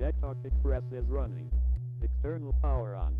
Desktop Express is running. External power on.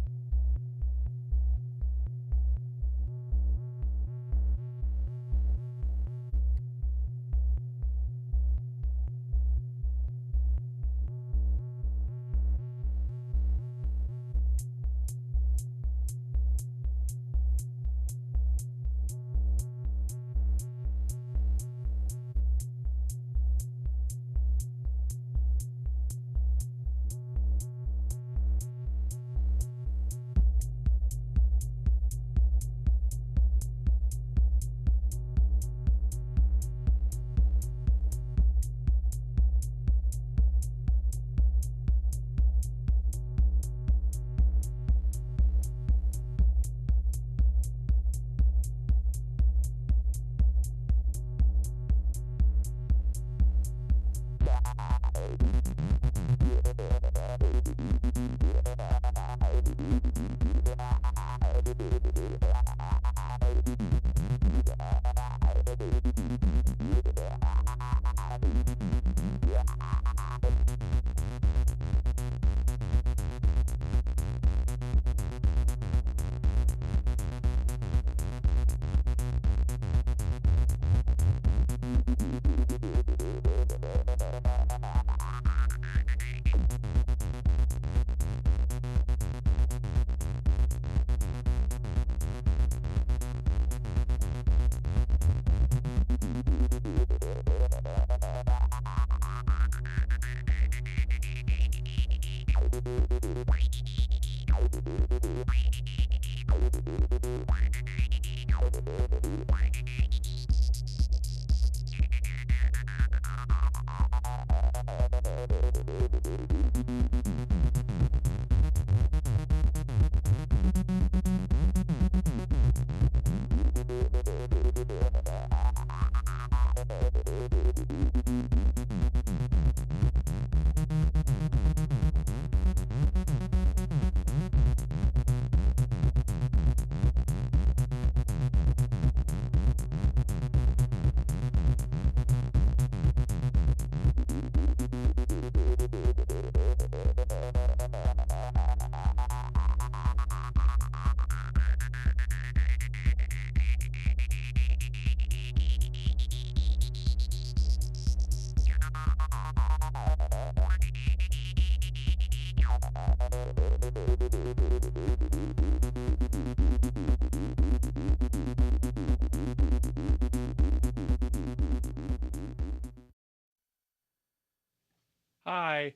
Hi.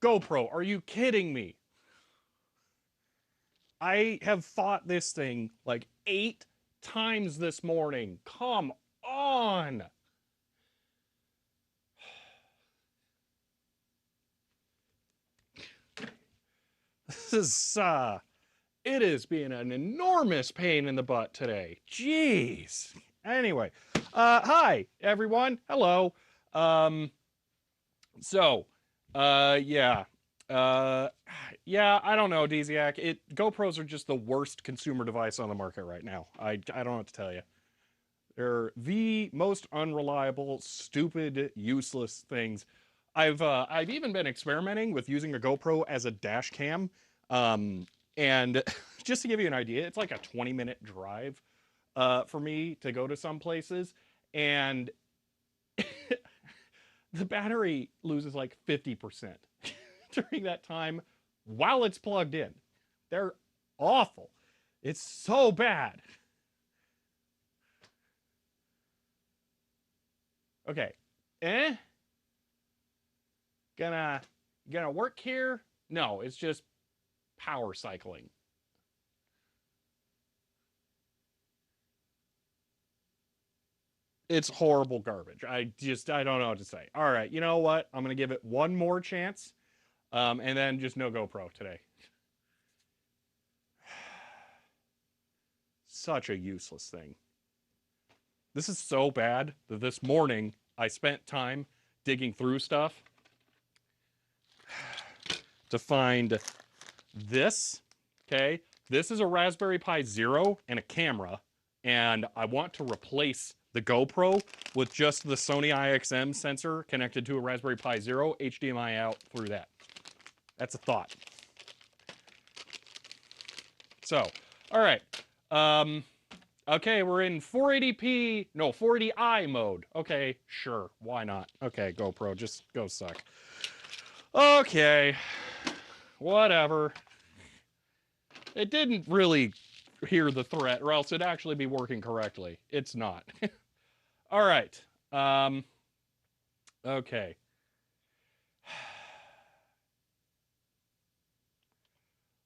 GoPro, are you kidding me? I have fought this thing like 8 times this morning. Come on. This is, it is being an enormous pain in the butt today. Jeez. Anyway, hi, everyone. Hello. Um, so, yeah. Yeah, I don't know, Dziak. GoPros are just the worst consumer device on the market right now. I don't know what to tell you. They're the most unreliable, stupid, useless things. I've even been experimenting with using a GoPro as a dash cam. And just to give you an idea, it's like a 20-minute drive for me to go to some places, and the battery loses like 50% during that time while it's plugged in. They're awful. It's so bad. Okay. Eh? Gonna work here? No, it's just power cycling. It's horrible garbage. I don't know what to say. All right, you know what? I'm gonna give it one more chance, and then just no GoPro today. Such a useless thing. This is so bad that this morning I spent time digging through stuff to find this. Okay, this is a Raspberry Pi Zero and a camera, and I want to replace the GoPro with just the Sony IXM sensor connected to a Raspberry Pi Zero, HDMI out through that. That's a thought. So, all right. Okay, we're in 480i mode. Okay, sure, why not? Okay, GoPro, just go suck. Okay, whatever. It didn't really hear the threat, or else it'd actually be working correctly. It's not. All right. Okay.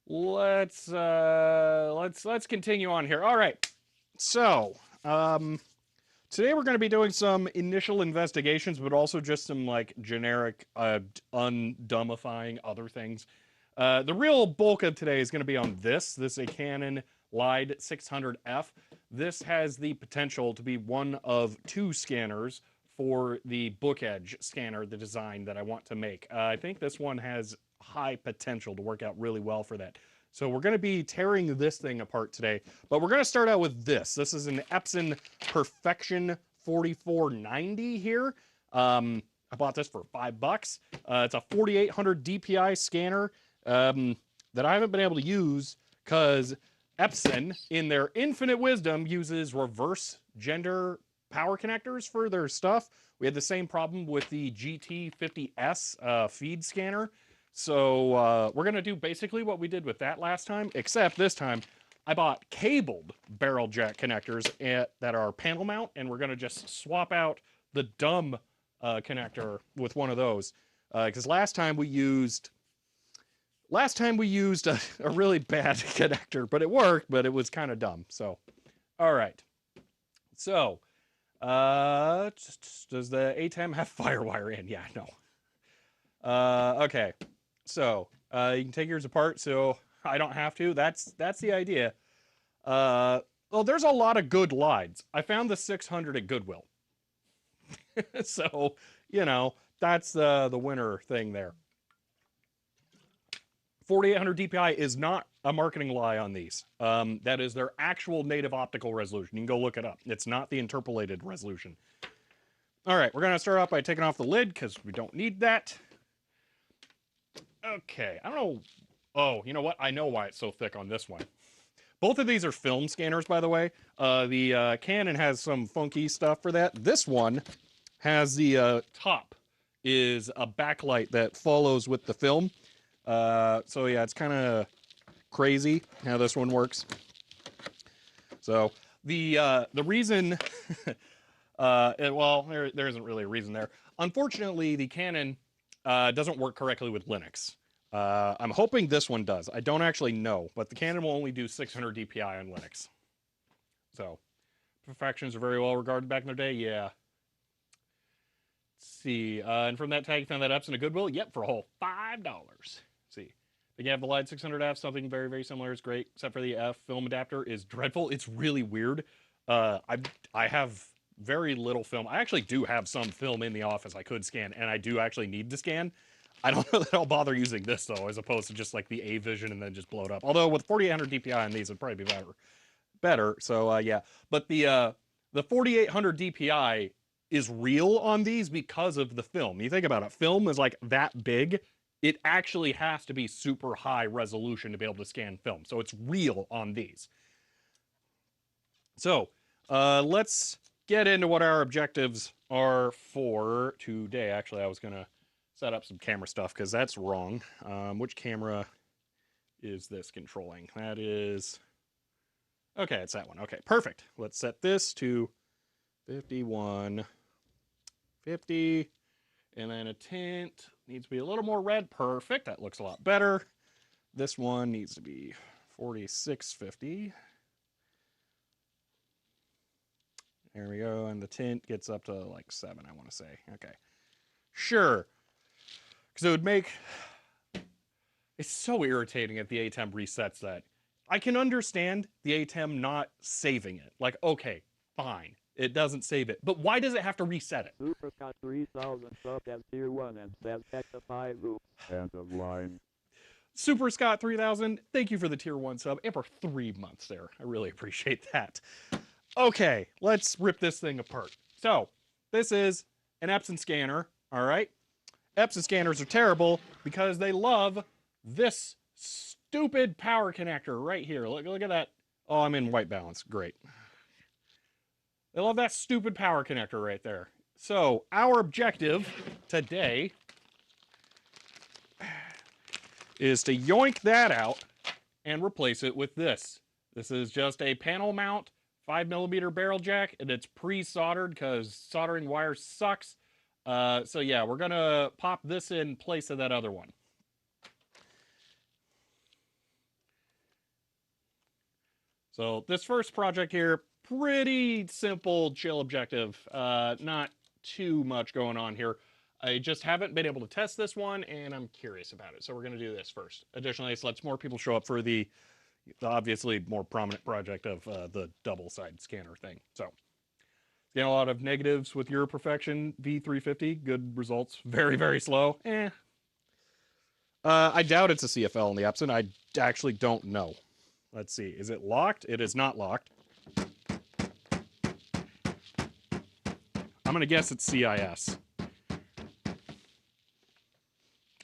Let's continue on here. All right. So, today we're going to be doing some initial investigations, but also just some like generic undumbifying other things. The real bulk of today is going to be on this. This is a Canon Lide 600F. This has the potential to be one of two scanners for the book edge scanner, the design that I want to make. I think this one has high potential to work out really well for that. So we're going to be tearing this thing apart today, but we're going to start out with this. This is an Epson Perfection 4490 here. I bought this for $5. It's a 4800 DPI scanner that I haven't been able to use because Epson, in their infinite wisdom, uses reverse gender power connectors for their stuff. We had the same problem with the GT50S feed scanner. So we're going to do basically what we did with that last time, except this time I bought cabled barrel jack connectors that are panel mount, and we're going to just swap out the dumb connector with one of those. Because last time we used a really bad connector, but it worked, but it was kind of dumb. So, all right. So, does the ATEM have FireWire in? Yeah, no. Okay. So, you can take yours apart so I don't have to. That's the idea. Well, there's a lot of good Lides. I found the 600 at Goodwill. So, you know, that's the winner thing there. 4800 DPI is not a marketing lie on these. That is their actual native optical resolution. You can go look it up. It's not the interpolated resolution. All right, we're going to start off by taking off the lid because we don't need that. Okay, I don't know. Oh, you know what? I know why it's so thick on this one. Both of these are film scanners, by the way. The Canon has some funky stuff for that. This one has the top is a backlight that follows with the film. So yeah, it's kind of crazy how this one works. So the reason, well, there isn't really a reason there. Unfortunately, the Canon doesn't work correctly with Linux. I'm hoping this one does. I don't actually know, but the Canon will only do 600 DPI on Linux. So, Perfections are very well regarded back in their day. Yeah. Let's see. And from that tag, you found that Epson at Goodwill? Yep, for a whole $5. Let's see. Then you have the Lide 600F, something very, very similar. It's great, except for the F film adapter is dreadful. It's really weird. I have very little film. I actually do have some film in the office I could scan, and I do actually need to scan. I don't know that I'll bother using this, though, as opposed to just like the A Vision and then just blow it up. Although with 4800 DPI on these, it'd probably be better. So, yeah. But the 4800 DPI is real on these because of the film. You think about it. Film is like that big. It actually has to be super high resolution to be able to scan film. So it's real on these. So let's get into what our objectives are for today. Actually, I was going to set up some camera stuff because that's wrong. Which camera is this controlling? That is... Okay, it's that one. Okay, perfect. Let's set this to 51, 50, and then a tint needs to be a little more red. Perfect. That looks a lot better. This one needs to be 4650. There we go. And the tint gets up to like 7, I want to say. Okay. Sure. Because it would make... It's so irritating if the ATEM resets that. I can understand the ATEM not saving it. Like, okay, fine. It doesn't save it. But why does it have to reset it? Super Scott 3000 sub at tier 1 and says check the 5 loop. End of line. Super Scott 3000, thank you for the tier 1 sub and for 3 months there. I really appreciate that. Okay, let's rip this thing apart. So, This is an Epson scanner, all right? Epson scanners are terrible because they love this stupid power connector right here. Look at that. Oh, I'm in white balance. Great. They love that stupid power connector right there. So our objective today is to yoink that out and replace it with this. This is just a panel mount 5mm barrel jack, and it's pre-soldered because soldering wire sucks. So yeah, we're gonna pop this in place of that other one. So this first project here, pretty simple, chill objective. Not too much going on here. I just haven't been able to test this one, and I'm curious about it. So we're gonna do this first. Additionally, this lets more people show up for the obviously more prominent project of the double-sided scanner thing. So, getting a lot of negatives with your Perfection V350. Good results. Very, very slow. I doubt it's a CFL in the Epson. I actually don't know. Let's see. Is it locked? It is not locked. I'm going to guess it's CIS.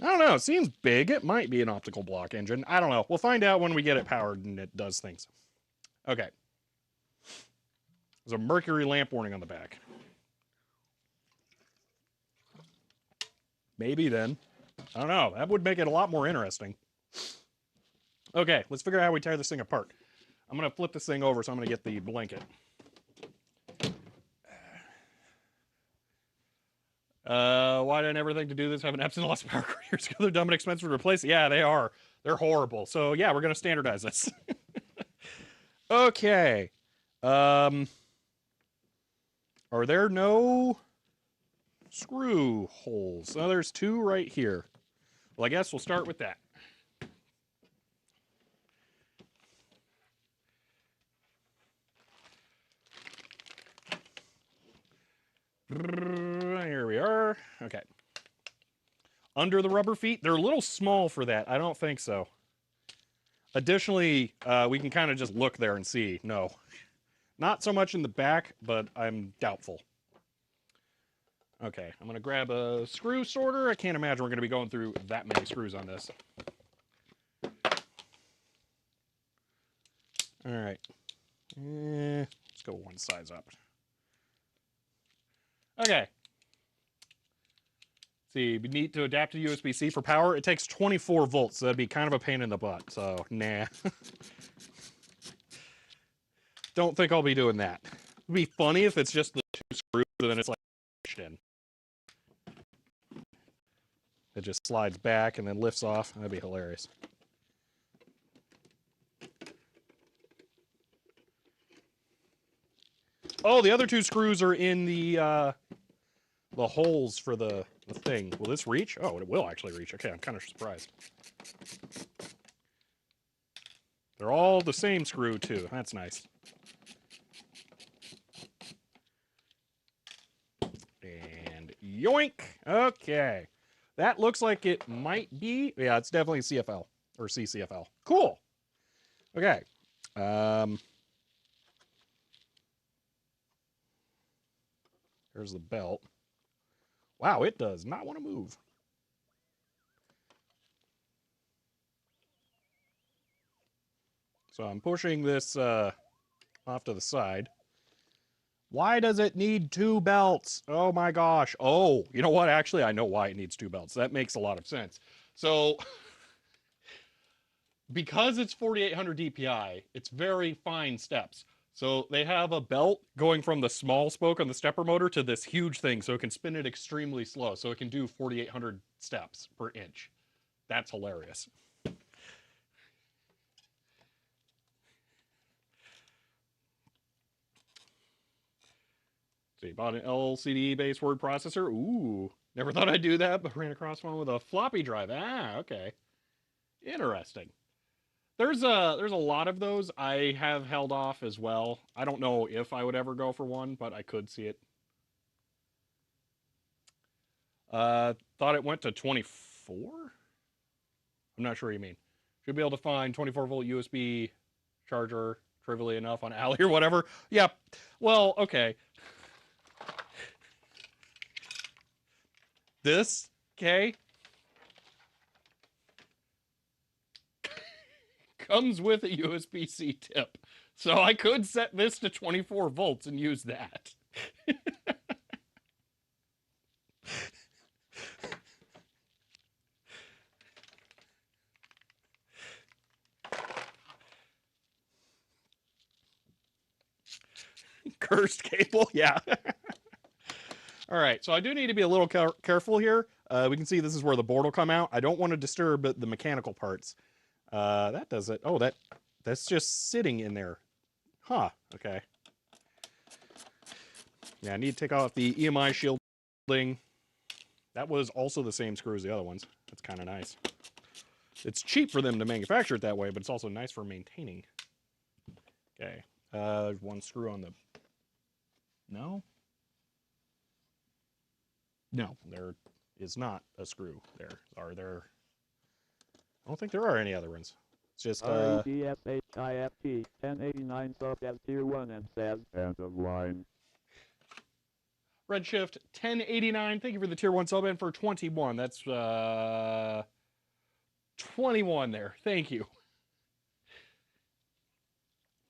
I don't know. It seems big. It might be an optical block engine. I don't know. We'll find out when we get it powered and it does things. Okay. There's a mercury lamp warning on the back. Maybe then. I don't know. That would make it a lot more interesting. Okay, let's figure out how we tear this thing apart. I'm going to flip this thing over, so I'm going to get the blanket. Why did I never think to do this? Have an Epson lots of power couriers. They're dumb and expensive to replace. Yeah, they are. They're horrible. So yeah, we're going to standardize this. Okay. Are there no screw holes? Oh, there's two right here. Well, I guess we'll start with that. Here we are. Okay. Under the rubber feet, they're a little small for that. I don't think so. Additionally, we can kind of just look there and see. No. Not so much in the back, but I'm doubtful. Okay, I'm going to grab a screw sorter. I can't imagine we're going to be going through that many screws on this. All right. Let's go one size up. Okay. See, we need to adapt to USB-C for power. It takes 24 volts, so that'd be kind of a pain in the butt. So, nah. Don't think I'll be doing that. It'd be funny if it's just the two screws and then it's like in. It just slides back and then lifts off. That'd be hilarious. Oh, the other two screws are in the holes for the thing. Will this reach? Oh, it will actually reach. Okay, I'm kind of surprised. They're all the same screw, too. That's nice. And yoink! Okay. That looks like it might be... Yeah, it's definitely CFL. Or CCFL. Cool! Okay. There's the belt. Wow, it does not want to move. So I'm pushing this off to the side. Why does it need two belts? Oh my gosh. Oh, you know what? Actually, I know why it needs two belts. That makes a lot of sense. So, because it's 4800 DPI, it's very fine steps. So they have a belt going from the small spoke on the stepper motor to this huge thing, so it can spin it extremely slow. So it can do 4800 steps per inch. That's hilarious. So you bought an LCD-based word processor. Ooh, never thought I'd do that, but ran across one with a floppy drive. Ah, okay. Interesting. There's a lot of those. I have held off as well. I don't know if I would ever go for one, but I could see it. Thought it went to 24? I'm not sure what you mean. Should be able to find 24-volt USB charger trivially enough on Ali or whatever. Yeah, well, okay. This, okay, comes with a USB-C tip. So I could set this to 24 volts and use that. Cursed cable, yeah. All right, so I do need to be a little careful here. We can see this is where the board will come out. I don't want to disturb the mechanical parts. That does it. Oh, that's just sitting in there. Huh, okay. Yeah, I need to take off the EMI shielding. That was also the same screw as the other ones. That's kind of nice. It's cheap for them to manufacture it that way, but it's also nice for maintaining. Okay, there's one screw on the... No? No, there is not a screw there. Are there? I don't think there are any other ones. It's just REDFHIFT 1089 sub at tier 1 and says end of line. Redshift 1089. Thank you for the tier 1 sub and for 21. That's 21 there. Thank you.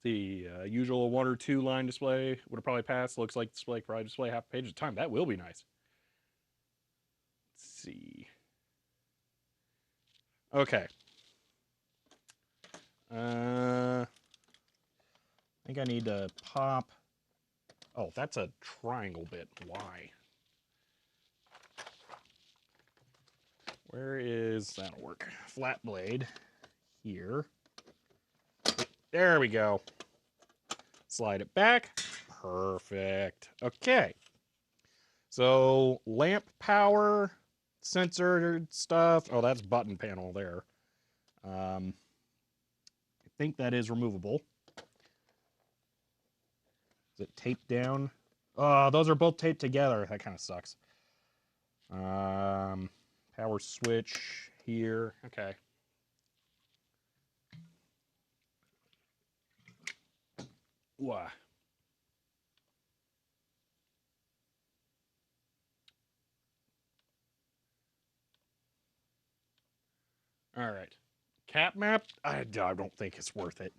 The usual 1 or 2 line display would have probably passed. Looks like display probably display half a page at a time. That will be nice. Let's see. Okay. I think I need to pop. Oh, that's a triangle bit. Why? Where is... That'll work. Flat blade. Here. There we go. Slide it back. Perfect. Okay. So, lamp power, sensor stuff. Oh, that's button panel there. I think that is removable. Is it taped down? Oh, those are both taped together. That kind of sucks. Power switch here. Okay. Why? All right. Cap map? I don't think it's worth it.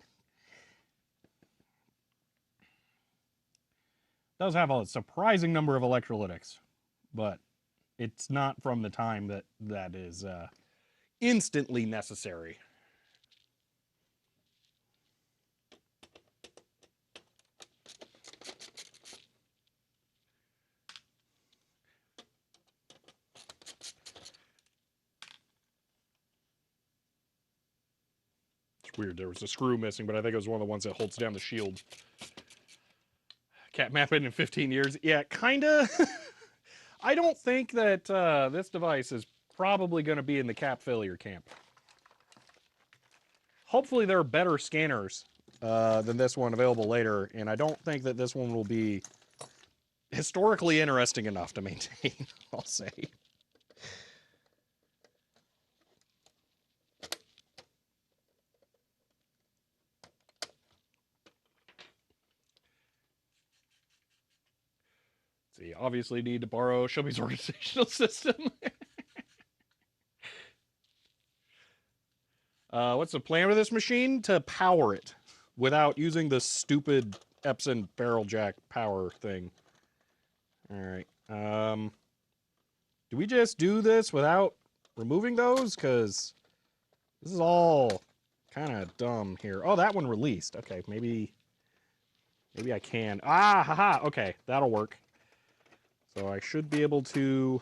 Does have a surprising number of electrolytics, but it's not from the time that is instantly necessary. It's weird. There was a screw missing, but I think it was one of the ones that holds down the shield. Cat mapping in 15 years. Yeah, kinda. I don't think that this device is probably going to be in the cap failure camp. Hopefully there are better scanners than this one available later, and I don't think that this one will be historically interesting enough to maintain, I'll say. See, obviously need to borrow Shelby's organizational system. What's the plan with this machine? To power it without using the stupid Epson barrel jack power thing. All right. Do we just do this without removing those? Because this is all kind of dumb here. Oh, that one released. Okay, maybe I can. Ah, haha. Okay, that'll work. So I should be able to...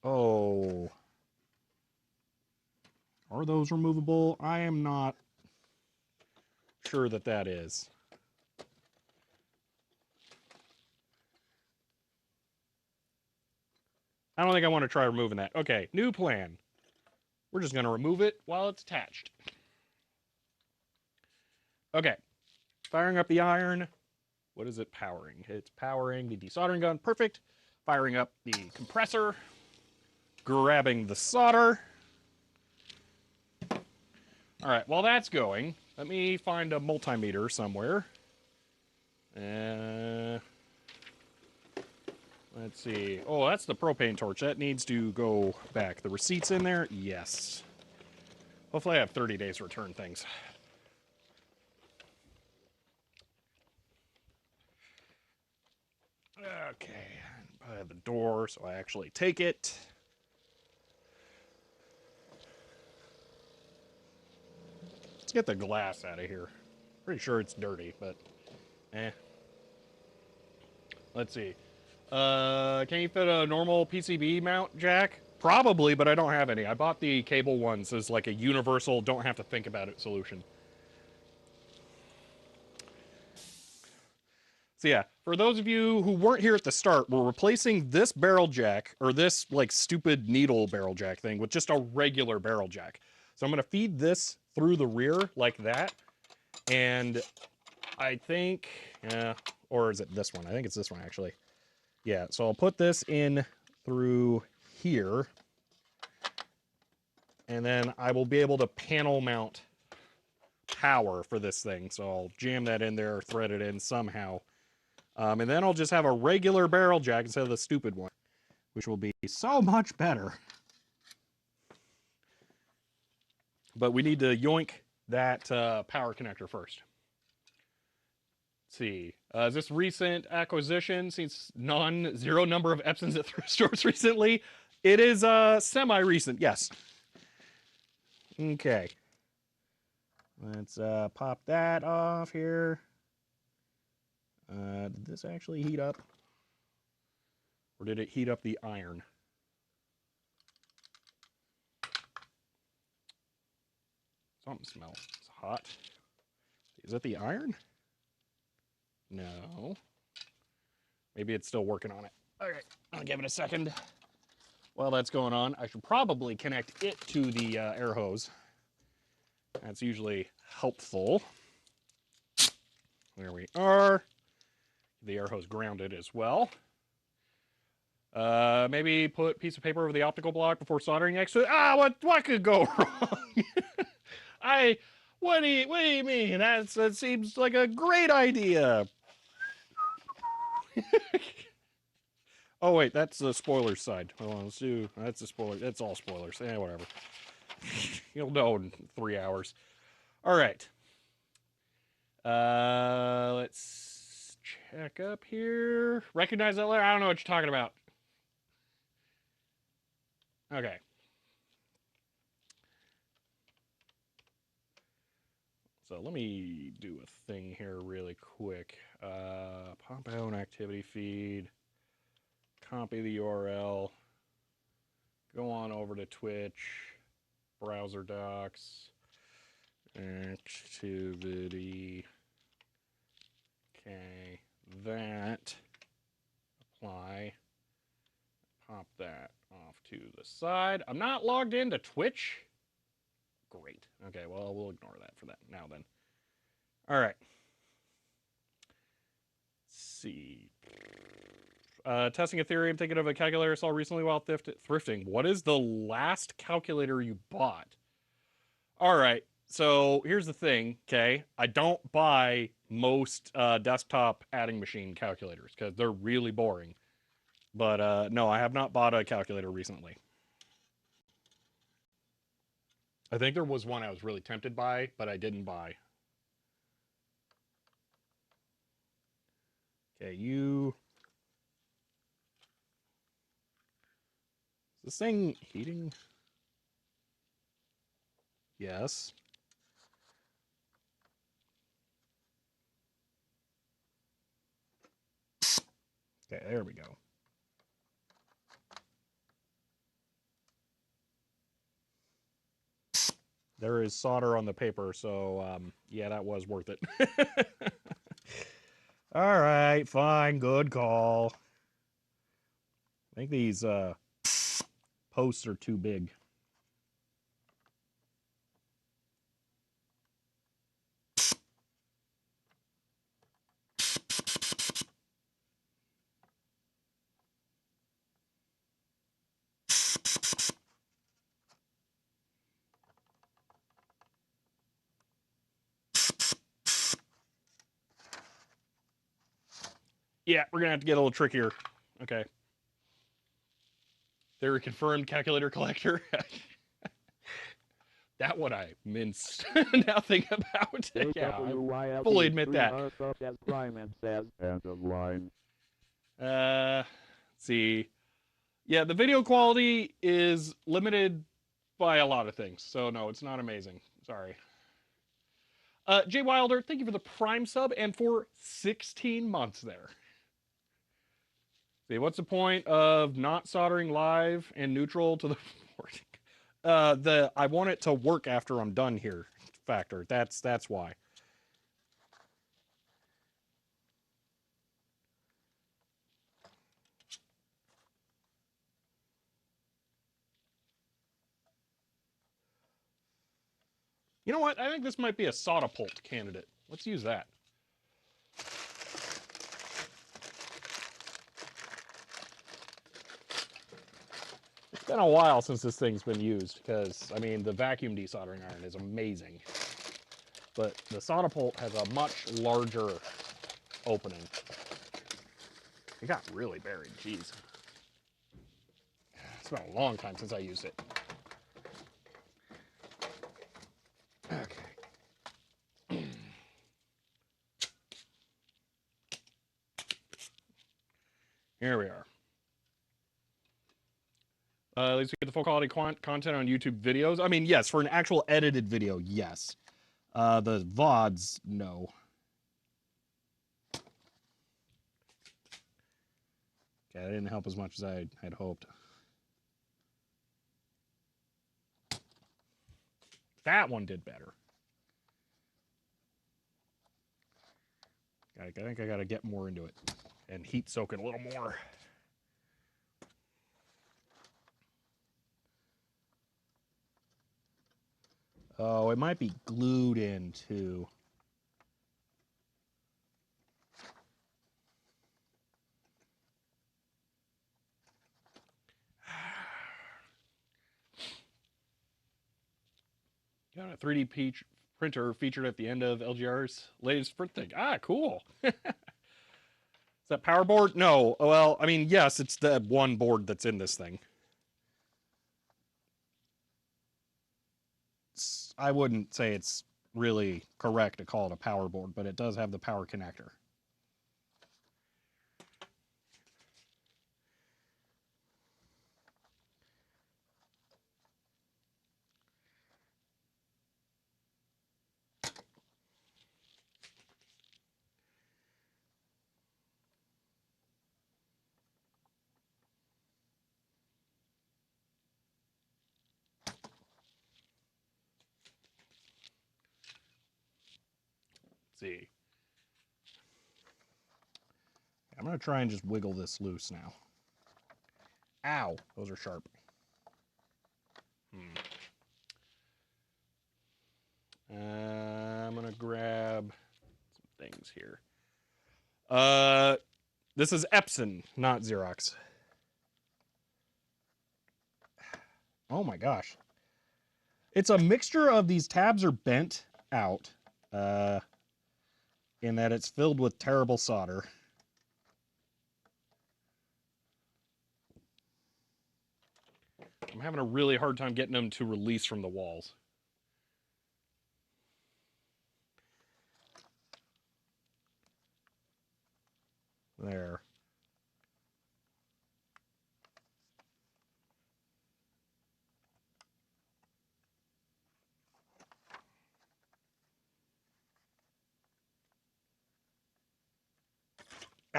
Oh. Are those removable? I am not sure that that is. I don't think I want to try removing that. Okay, new plan. We're just going to remove it while it's attached. Okay. Firing up the iron. What is it powering? It's powering the desoldering gun. Perfect. Firing up the compressor. Grabbing the solder. All right, while that's going, let me find a multimeter somewhere. Let's Let's see. Oh, that's the propane torch. That needs to go back. The receipt's in there? Yes. Hopefully I have 30 days to return things. Okay. By the door, so I actually take it. Let's get the glass out of here. Pretty sure it's dirty, but eh. Let's see. Can you fit a normal PCB mount jack? Probably, but I don't have any. I bought the cable ones as like a universal, don't have to think about it solution. So yeah, for those of you who weren't here at the start, we're replacing this barrel jack, or this like stupid needle barrel jack thing, with just a regular barrel jack. So I'm going to feed this through the rear like that, and I think, or is it this one? I think it's this one actually. Yeah, so I'll put this in through here, and then I will be able to panel mount power for this thing. So I'll jam that in there, thread it in somehow. And then I'll just have a regular barrel jack instead of the stupid one, which will be so much better. But we need to yoink that power connector first. Let's see. Is this recent acquisition? Since zero number of Epsons at thrift stores recently. It is semi-recent, yes. Okay. Let's pop that off here. Did this actually heat up? Or did it heat up the iron? Something smells. It's hot. Is that the iron? No. Maybe it's still working on it. All right, I'll give it a second. While that's going on, I should probably connect it to the air hose. That's usually helpful. There we are. The air hose grounded as well. Maybe put a piece of paper over the optical block before soldering next to it. What could go wrong? What do you mean? That seems like a great idea. Oh wait, that's the spoiler side. Hold on, let's do. That's the spoiler. That's all spoilers. Whatever. You'll know in 3 hours. All right. Let's check up here. Recognize that letter? I don't know what you're talking about. Okay. So let me do a thing here really quick. Pop out an activity feed. Copy the URL. Go on over to Twitch. Browser docs. Activity. Okay. That. Apply. Pop that off to the side. I'm not logged into Twitch. Great. Okay, well, we'll ignore that for that now then. All right. Let's see. Testing Ethereum, thinking of a calculator I saw recently while thrifting. What is the last calculator you bought? All right. So here's the thing, okay? I don't buy most desktop adding machine calculators because they're really boring. But no, I have not bought a calculator recently. I think there was one I was really tempted by, but I didn't buy. Okay, you... Is this thing heating? Yes. Okay, there we go. There is solder on the paper, so yeah, that was worth it. All right, fine, good call. I think these posts are too big. Yeah, we're gonna have to get a little trickier. Okay. Theory confirmed calculator collector. That one I minced nothing about. Yeah, I fully admit that. End of line. Let's see. Yeah, the video quality is limited by a lot of things. So no, it's not amazing. Sorry. Jay Wilder, thank you for the Prime sub and for 16 months there. See, what's the point of not soldering live and neutral to the board? I want it to work after I'm done here factor. That's why. You know what? I think this might be a Soldapult candidate. Let's use that. It's been a while since this thing's been used because, I mean, the vacuum desoldering iron is amazing. But the Soldapult has a much larger opening. It got really buried, jeez. It's been a long time since I used it. Okay. Here we are. At least we get the full quality content on YouTube videos. I mean, yes, for an actual edited video, yes. The VODs, no. Okay, that didn't help as much as I had hoped. That one did better. I think I gotta get more into it and heat soak it a little more. Oh, it might be glued in too. Got a 3D printer featured at the end of LGR's latest print thing. Ah, cool. Is that power board? No. Well, I mean, yes, it's the one board that's in this thing. I wouldn't say it's really correct to call it a power board, but it does have the power connector. See. I'm going to try and just wiggle this loose now. Ow, those are sharp. I'm going to grab some things here. This is Epson, not Xerox. Oh my gosh. It's a mixture of these tabs are bent out, in that it's filled with terrible solder. I'm having a really hard time getting them to release from the walls. There.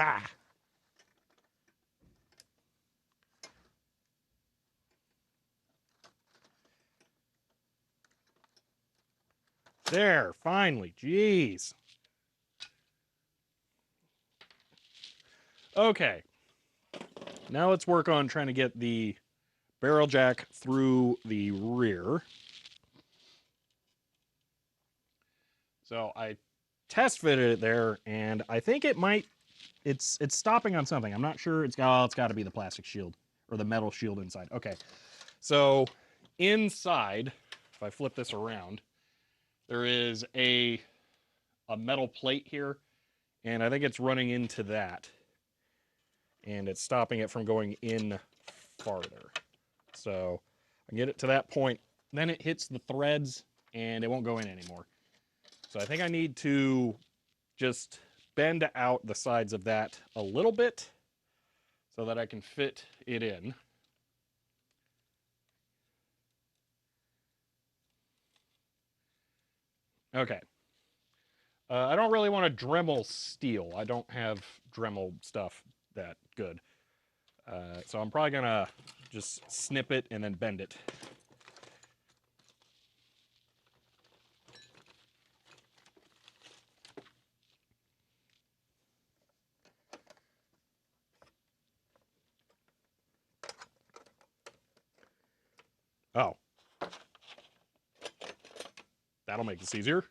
Ah! There, finally. Jeez. Okay. Now let's work on trying to get the barrel jack through the rear. So I test fitted it there, and I think it might, it's stopping on something. I'm not sure. It's got to be the plastic shield or the metal shield inside. Okay. So inside, if I flip this around, there is a metal plate here, and I think it's running into that. And it's stopping it from going in farther. So I get it to that point, then it hits the threads and it won't go in anymore. So I think I need to just bend out the sides of that a little bit so that I can fit it in. Okay. I don't really want to Dremel steel. I don't have Dremel stuff that good. So I'm probably going to just snip it and then bend it. Oh. That'll make this easier.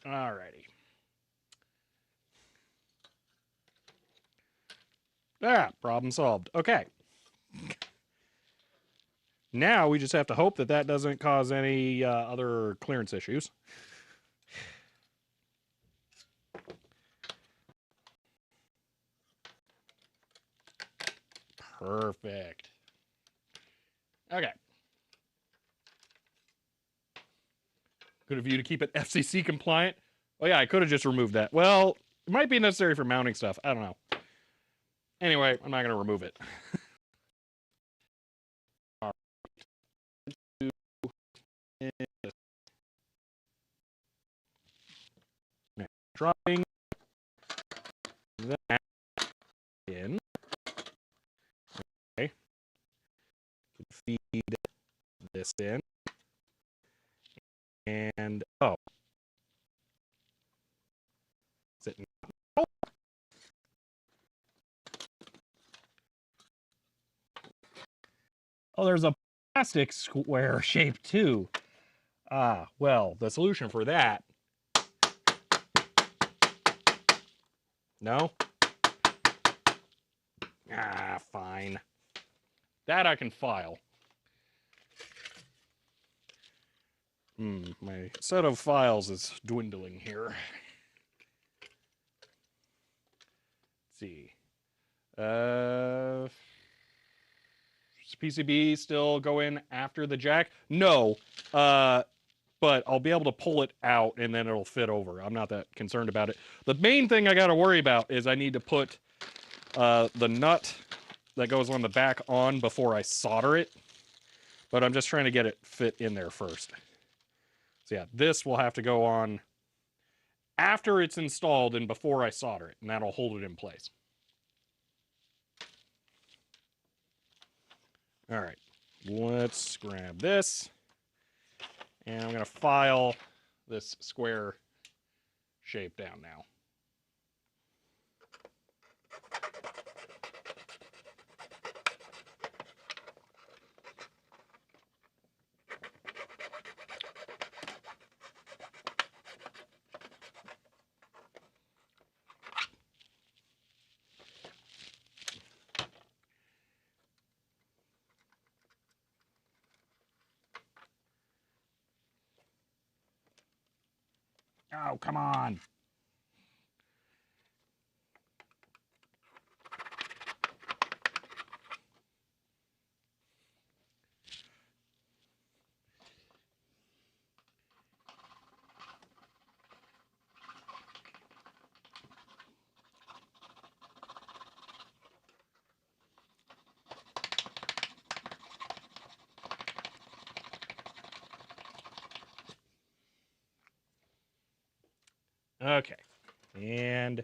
Alrighty. Ah, problem solved. Okay. Now we just have to hope that that doesn't cause any other clearance issues. Perfect. Okay. Good of you to keep it FCC compliant. Oh yeah, I could have just removed that. Well, it might be necessary for mounting stuff. I don't know. Anyway, I'm not going to remove it. Dropping that in. Okay. Feed this in. And, oh. Is it? Oh, there's a plastic square shape too. Ah, well, the solution for that. No? Ah, fine. That I can file. My set of files is dwindling here. Let's see. Does PCB still go in after the jack? No. But I'll be able to pull it out and then it'll fit over. I'm not that concerned about it. The main thing I got to worry about is I need to put the nut that goes on the back on before I solder it. But I'm just trying to get it fit in there first. So yeah, this will have to go on after it's installed and before I solder it, and that'll hold it in place. All right, let's grab this. And I'm going to file this square shape down now. Oh, come on. Okay. And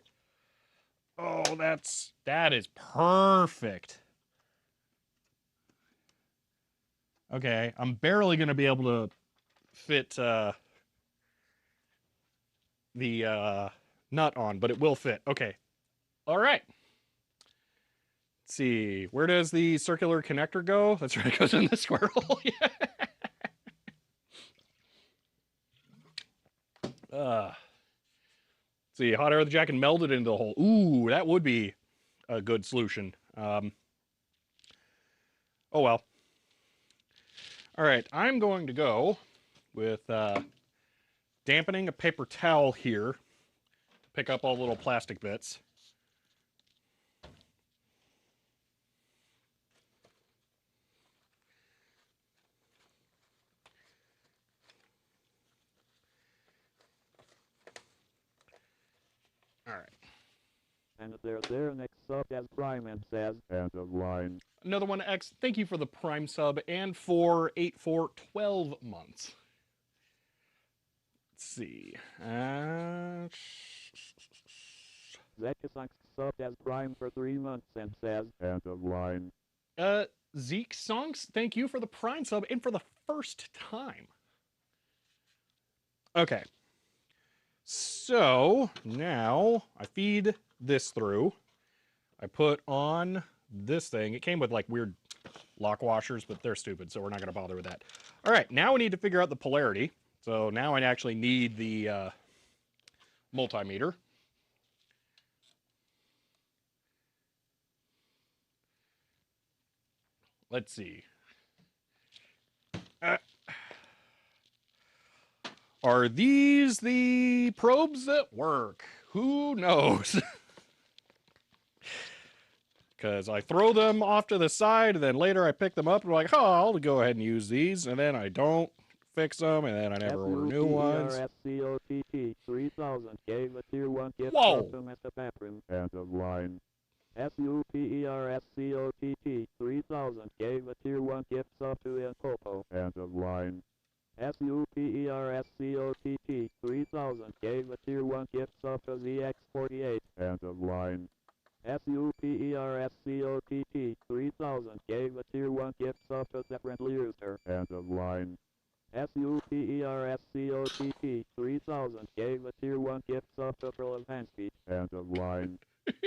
oh, that is perfect. Okay, I'm barely going to be able to fit the nut on, but it will fit. Okay. All right. Let's see. Where does the circular connector go? That's right. It goes in the square hole. Yeah. See, hot air of the jacket melded into the hole. Ooh, that would be a good solution. Oh well. All right, I'm going to go with dampening a paper towel here to pick up all the little plastic bits. All right. And there next sub as prime and says end of line. Another one, X. Thank you for the Prime sub and for 8 for 12 months. Let's see. Zekasunk sub as prime for 3 months and says end of line. Zeke Songs, thank you for the Prime sub and for the first time. Okay. So now I feed this through. I put on this thing. It came with like weird lock washers, but they're stupid, so we're not going to bother with that. All right, now we need to figure out the polarity. So now I actually need the multimeter. Let's see. Are these the probes that work? Who knows? Because I throw them off to the side, and then later I pick them up, and I'm like, oh, I'll go ahead and use these, and then I don't fix them, and then I never order new ones. FUPERSCOTT 3000 gave a tier 1 gift custom at the bathroom. End of line. FUPERSCOTT 3000 gave a tier 1 gift sub to El Popo. End of line. FUPERSCOTT 3000 gave a tier 1 gift sub to ZX48. End of line. FUPERSCOTT 3000 gave a tier 1 gift sub to Separate User. End of line. FUPERSCOTT 3000 gave a tier 1 gift sub to Pearl of Handspeed. End of line.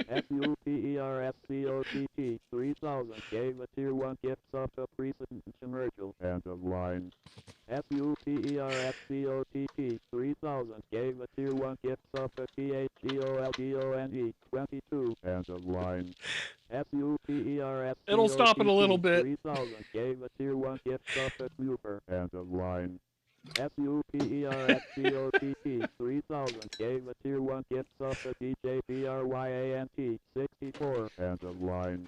FUPERSCOTT 3000 gave a tier 1 gift sub to Precedent Commercial. End of line. FUPERSCOTT 3000 gave a tier 1 gift sub to THEOLGONE 22. End of line. FUPERSCOTT It'll stop in a little bit. 3000 gave a tier 1 gift sub to Cooper. End of line. FUPERSCOTT 3000 gave a tier 1 gift sub to DJBRYANT 64. End of line.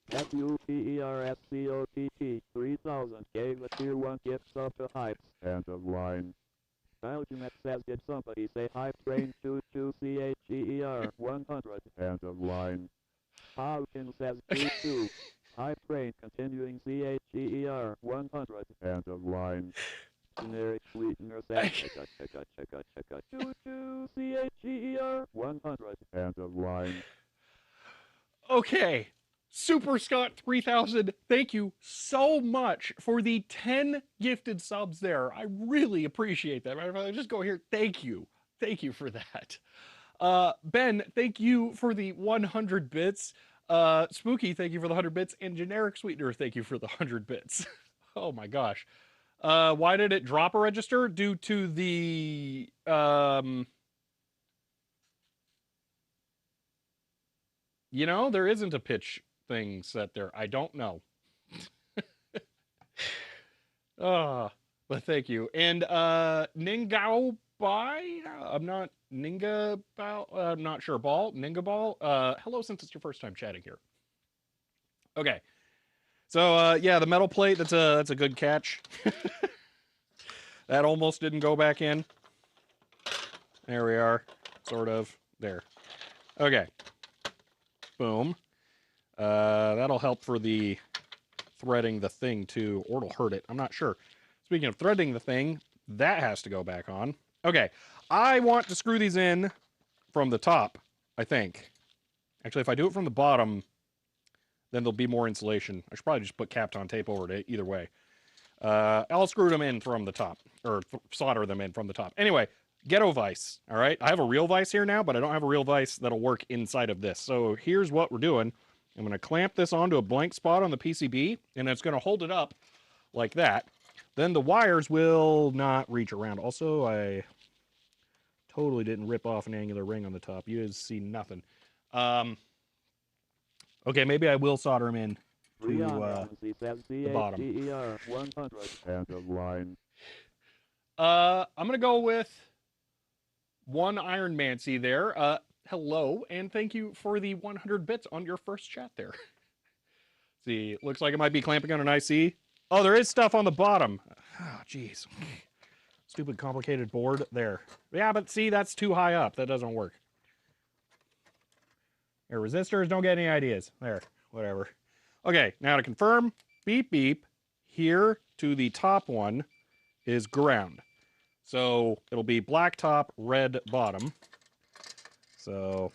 FUPERSCOTT 3000 gave a tier 1 gift sub to Hypes. End of line. Belgiumet says did somebody say Hype Train choo choo CHEER 100. End of line. Falcon says choo choo. Hype Train continuing CHEER 100. End of line. Generic sweetener says choo choo CHEER 100. End of line. Okay. Super Scott 3000, thank you so much for the 10 gifted subs there. I really appreciate that. Just go here. Thank you. Thank you for that. Ben, thank you for the 100 bits. Spooky, thank you for the 100 bits. And Generic Sweetener, thank you for the 100 bits. Oh my gosh. Why did it drop a register? Due to the... You know, there isn't a pitch thing set there. I don't know. But thank you. And Ningao Bai? I'm not Ninga Bal. I'm not sure. Ball? Ninga Ball? Hello, since it's your first time chatting here. Okay. So yeah, the metal plate, that's a good catch. That almost didn't go back in. There we are. Sort of. There. Okay. Boom. That'll help for the threading the thing too, or it'll hurt it. I'm not sure. Speaking of threading the thing, that has to go back on. Okay. I want to screw these in from the top, I think. Actually, if I do it from the bottom, then there'll be more insulation. I should probably just put Kapton tape over it either way. I'll screw them in from the top, or solder them in from the top. Anyway, ghetto vise, all right? I have a real vise here now, but I don't have a real vise that'll work inside of this. So here's what we're doing. I'm going to clamp this onto a blank spot on the PCB, and it's going to hold it up like that. Then the wires will not reach around. Also, I totally didn't rip off an angular ring on the top. You guys see nothing. Okay, maybe I will solder them in to the bottom. 100. End of line. I'm going to go with one Iron Mancy there. Hello, and thank you for the 100 bits on your first chat there. See, looks like it might be clamping on an IC. Oh, there is stuff on the bottom. Oh, jeez. Stupid complicated board there. Yeah, but see, that's too high up. That doesn't work. There, resistors, don't get any ideas. There, whatever. Okay, now to confirm, beep, beep. Here to the top one is ground. So it'll be black top, red bottom. So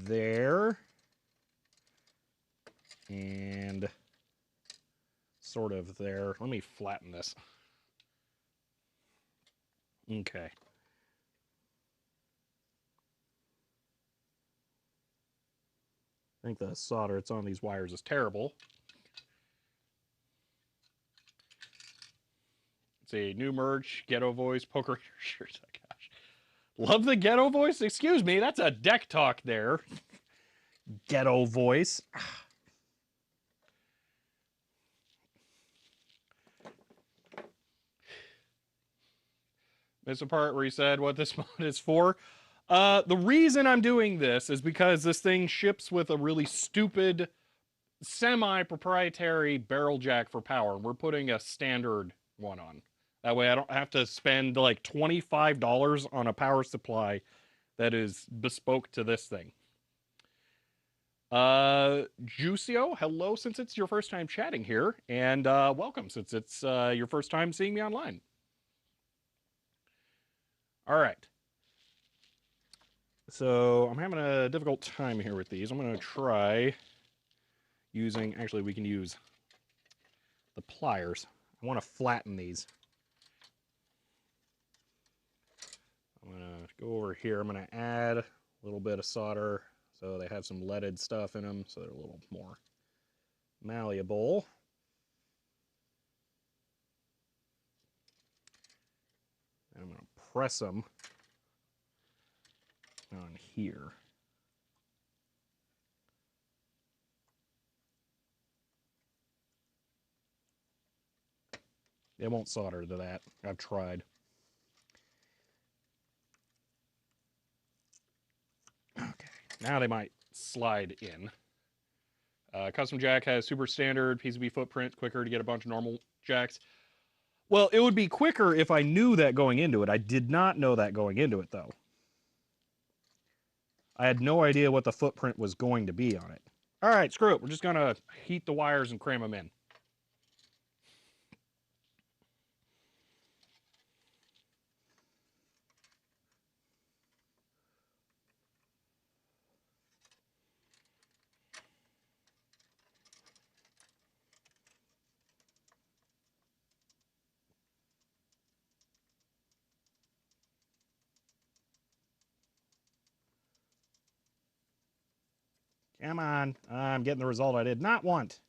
there. And sort of there. Let me flatten this. Okay. I think the solder that's on these wires is terrible. It's a new merch, ghetto voice, poker shirts. Oh, gosh. Love the ghetto voice? Excuse me, that's a deck talk there. Ghetto voice. There's a part where he said what this mod is for. The reason I'm doing this is because this thing ships with a really stupid semi-proprietary barrel jack for power. We're putting a standard one on. That way I don't have to spend like $25 on a power supply that is bespoke to this thing. Juicio, hello, since it's your first time chatting here, and welcome since it's your first time seeing me online. All right. So I'm having a difficult time here with these. I'm going to try using, actually we can use the pliers. I want to flatten these. I'm going to go over here. I'm going to add a little bit of solder so they have some leaded stuff in them so they're a little more malleable. And I'm going to press them on here. It won't solder to that. I've tried. Okay, now they might slide in. Custom jack has super standard PCB footprint, quicker to get a bunch of normal jacks. Well, it would be quicker if I knew that going into it. I did not know that going into it, though. I had no idea what the footprint was going to be on it. All right, screw it. We're just going to heat the wires and cram them in. Come on. I'm getting the result I did not want.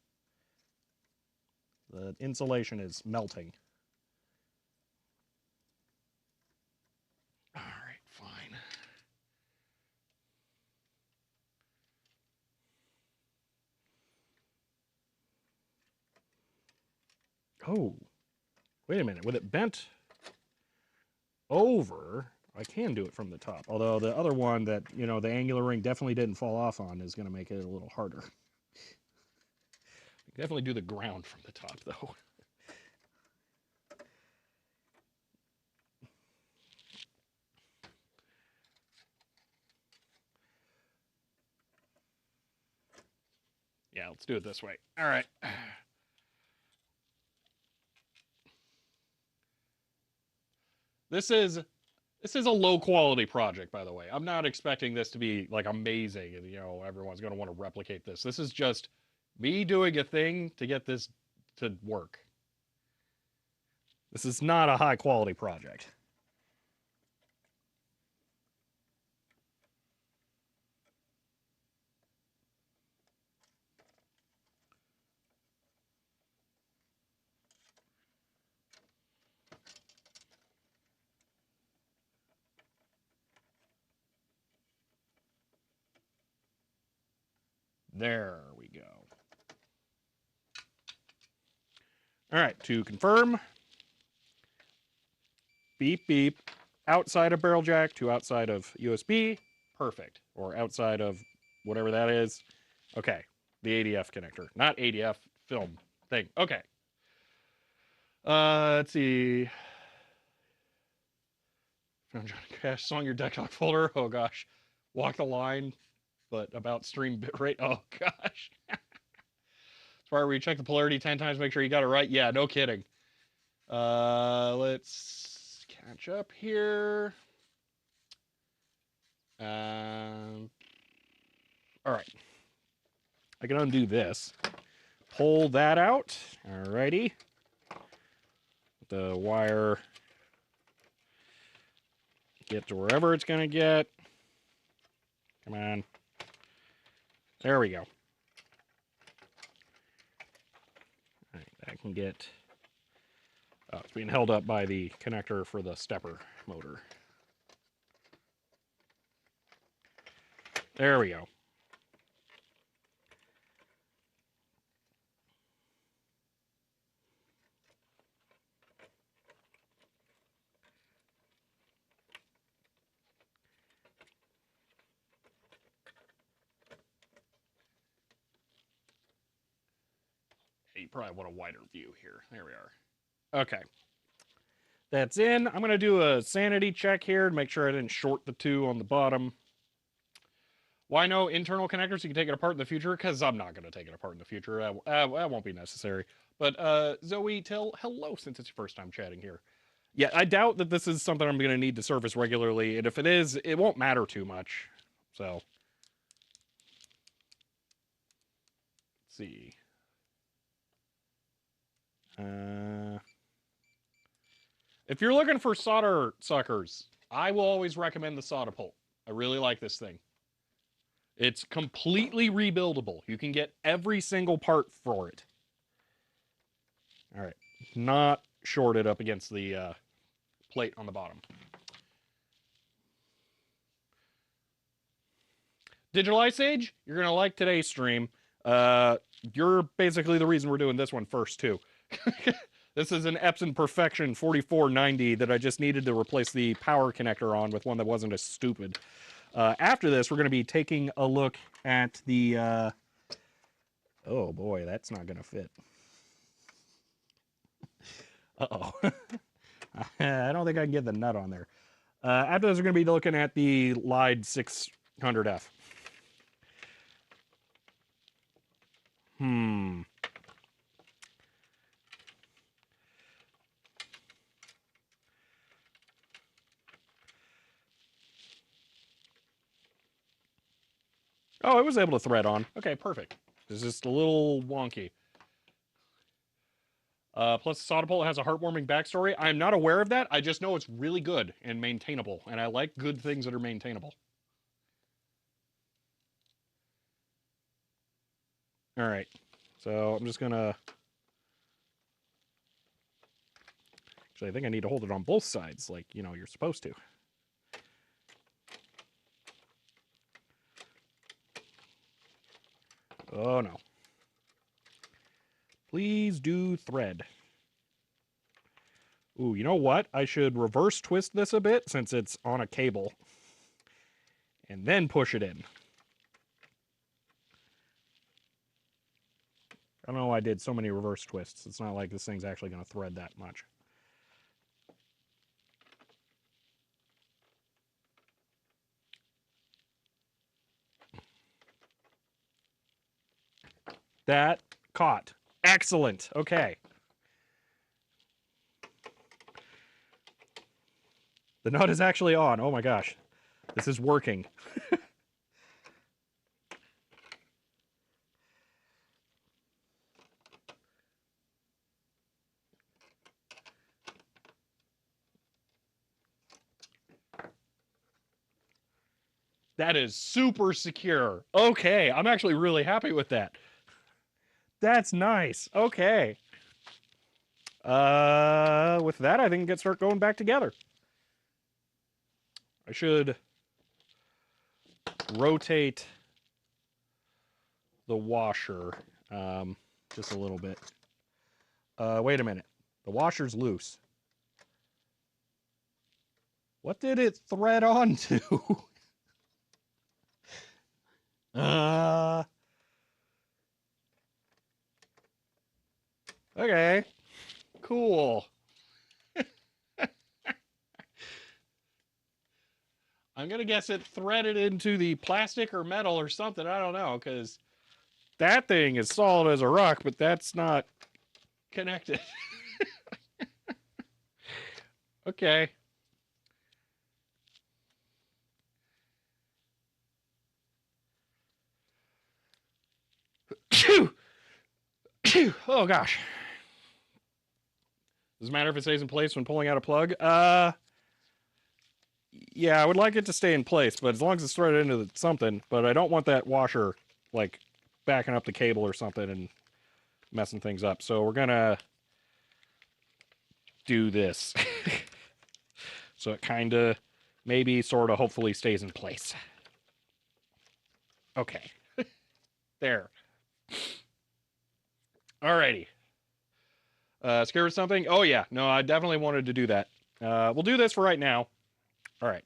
The insulation is melting. All right, fine. Oh, wait a minute. With it bent over, I can do it from the top. Although the other one that, you know, the angular ring definitely didn't fall off on is going to make it a little harder. Definitely do the ground from the top, though. Yeah, let's do it this way. All right. This is a low quality project, by the way. I'm not expecting this to be like amazing and, you know, everyone's going to want to replicate this. This is just me doing a thing to get this to work. This is not a high quality project. There we go. All right, to confirm, beep, beep, outside of barrel jack to outside of USB, perfect. Or outside of whatever that is. Okay, the ADF connector, not ADF film thing. Okay. Let's see. Found Johnny Cash song, your deck talk folder. Oh gosh. Walk the line, but about stream bitrate. Oh gosh. It's part where you check the polarity 10 times, make sure you got it right. Yeah, no kidding. Let's catch up here. All right. I can undo this. Pull that out. Alrighty. The wire get to wherever it's going to get. Come on. There we go. All right, that can get... Oh, it's being held up by the connector for the stepper motor. There we go. You probably want a wider view here. There we are. Okay. That's in. I'm going to do a sanity check here to make sure I didn't short the two on the bottom. Why no internal connectors? You can take it apart in the future? Because I'm not going to take it apart in the future. That won't be necessary. But Zoe, tell hello since it's your first time chatting here. Yeah, I doubt that this is something I'm going to need to service regularly. And if it is, it won't matter too much. So, let's see. If you're looking for solder suckers, I will always recommend the Soldapult. I really like this thing. It's completely rebuildable. You can get every single part for it. All right. Not shorted up against the plate on the bottom. Digital Ice Age, you're going to like today's stream. You're basically the reason we're doing this one first, too. This is an Epson Perfection 4490 that I just needed to replace the power connector on with one that wasn't as stupid. After this, we're going to be taking a look at the... Oh, boy, that's not going to fit. Uh-oh. I don't think I can get the nut on there. After this, we're going to be looking at the Lide 600F. Oh, I was able to thread on. Okay, perfect. It's just a little wonky. Plus, Soldapult has a heartwarming backstory. I'm not aware of that. I just know it's really good and maintainable, and I like good things that are maintainable. All right, so I'm just gonna... Actually, I think I need to hold it on both sides, like, you know, you're supposed to. Oh, no. Please do thread. Ooh, you know what? I should reverse twist this a bit since it's on a cable. And then push it in. I don't know why I did so many reverse twists. It's not like this thing's actually going to thread that much. That caught. Excellent. Okay. The nut is actually on. Oh my gosh. This is working. That is super secure. Okay, I'm actually really happy with that. That's nice. Okay. With that, I think we can start going back together. I should rotate the washer just a little bit. Wait a minute. The washer's loose. What did it thread onto? Okay. Cool. I'm going to guess it threaded into the plastic or metal or something. I don't know, because that thing is solid as a rock, but that's not connected. Okay. Oh, gosh. Does it matter if it stays in place when pulling out a plug? Yeah, I would like it to stay in place, but as long as it's threaded into something, but I don't want that washer, like, backing up the cable or something and messing things up. So we're gonna do this. So it kind of, maybe, sort of, hopefully stays in place. Okay. There. Alrighty. Scared of something? Oh, yeah. No, I definitely wanted to do that. We'll do this for right now. All right.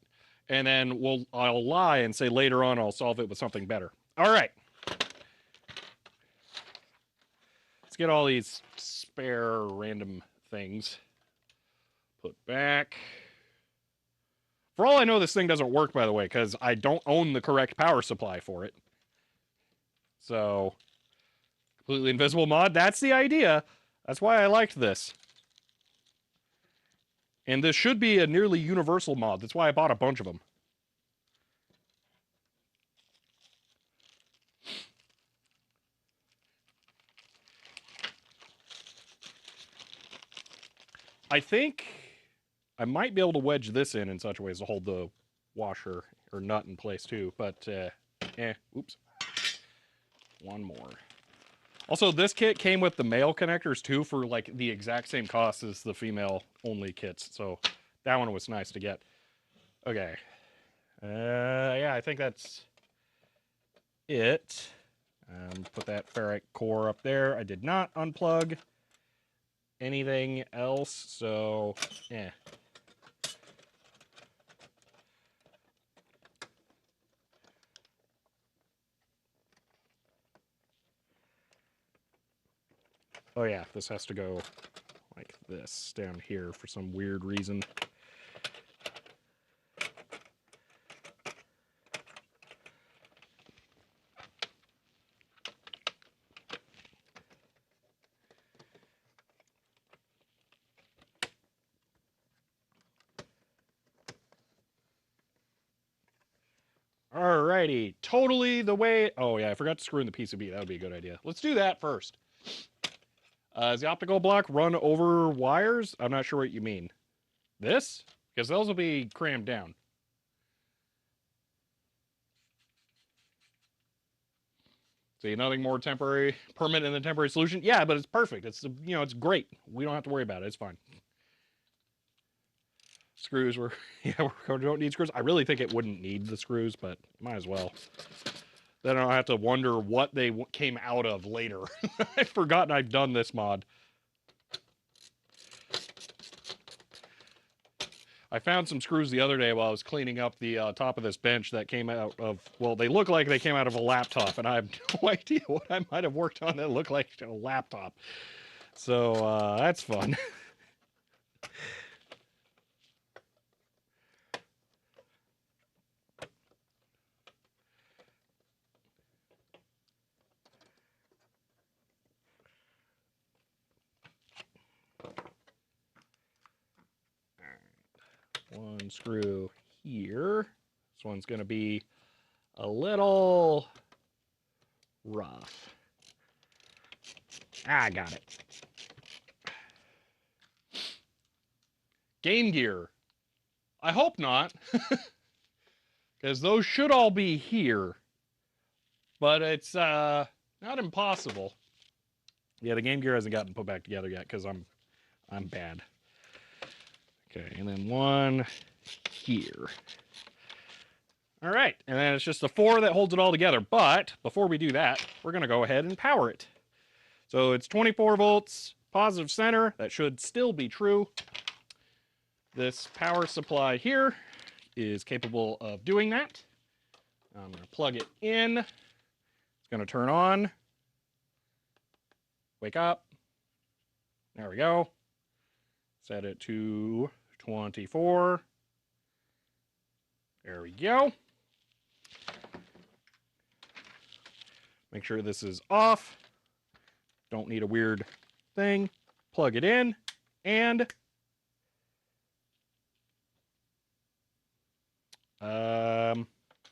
And then I'll lie and say later on I'll solve it with something better. All right. Let's get all these spare random things put back. For all I know, this thing doesn't work, by the way, because I don't own the correct power supply for it. So, completely invisible mod, that's the idea. That's why I liked this. And this should be a nearly universal mod. That's why I bought a bunch of them. I think I might be able to wedge this in such a way as to hold the washer or nut in place too, but oops. One more. Also, this kit came with the male connectors too for like the exact same cost as the female only kits, so that one was nice to get. Okay. Yeah, I think that's it. Put that ferrite core up there. I did not unplug anything else, so yeah. Oh yeah, this has to go like this down here for some weird reason. Alrighty, totally the way... Oh yeah, I forgot to screw in the PCB. That would be a good idea. Let's do that first. Does the optical block run over wires? I'm not sure what you mean. This? Because those will be crammed down. See, nothing more permanent than temporary solution? Yeah, but it's perfect. It's, you know, it's great. We don't have to worry about it. It's fine. Screws were... Yeah, we don't need screws. I really think it wouldn't need the screws, but might as well. Then I don't have to wonder what they came out of later. I've forgotten I've done this mod. I found some screws the other day while I was cleaning up the top of this bench that came out of, well, they look like they came out of a laptop, and I have no idea what I might have worked on that looked like a laptop. So, that's fun. One screw here. This one's going to be a little rough. I got it. Game Gear. I hope not. Because those should all be here. But it's not impossible. Yeah, the Game Gear hasn't gotten put back together yet because I'm bad. Okay, and then one here. All right, and then it's just the 4 that holds it all together. But before we do that, we're going to go ahead and power it. So it's 24 volts, positive center. That should still be true. This power supply here is capable of doing that. I'm going to plug it in. It's going to turn on. Wake up. There we go. Set it to 24. There we go. Make sure this is off. Don't need a weird thing. Plug it in, and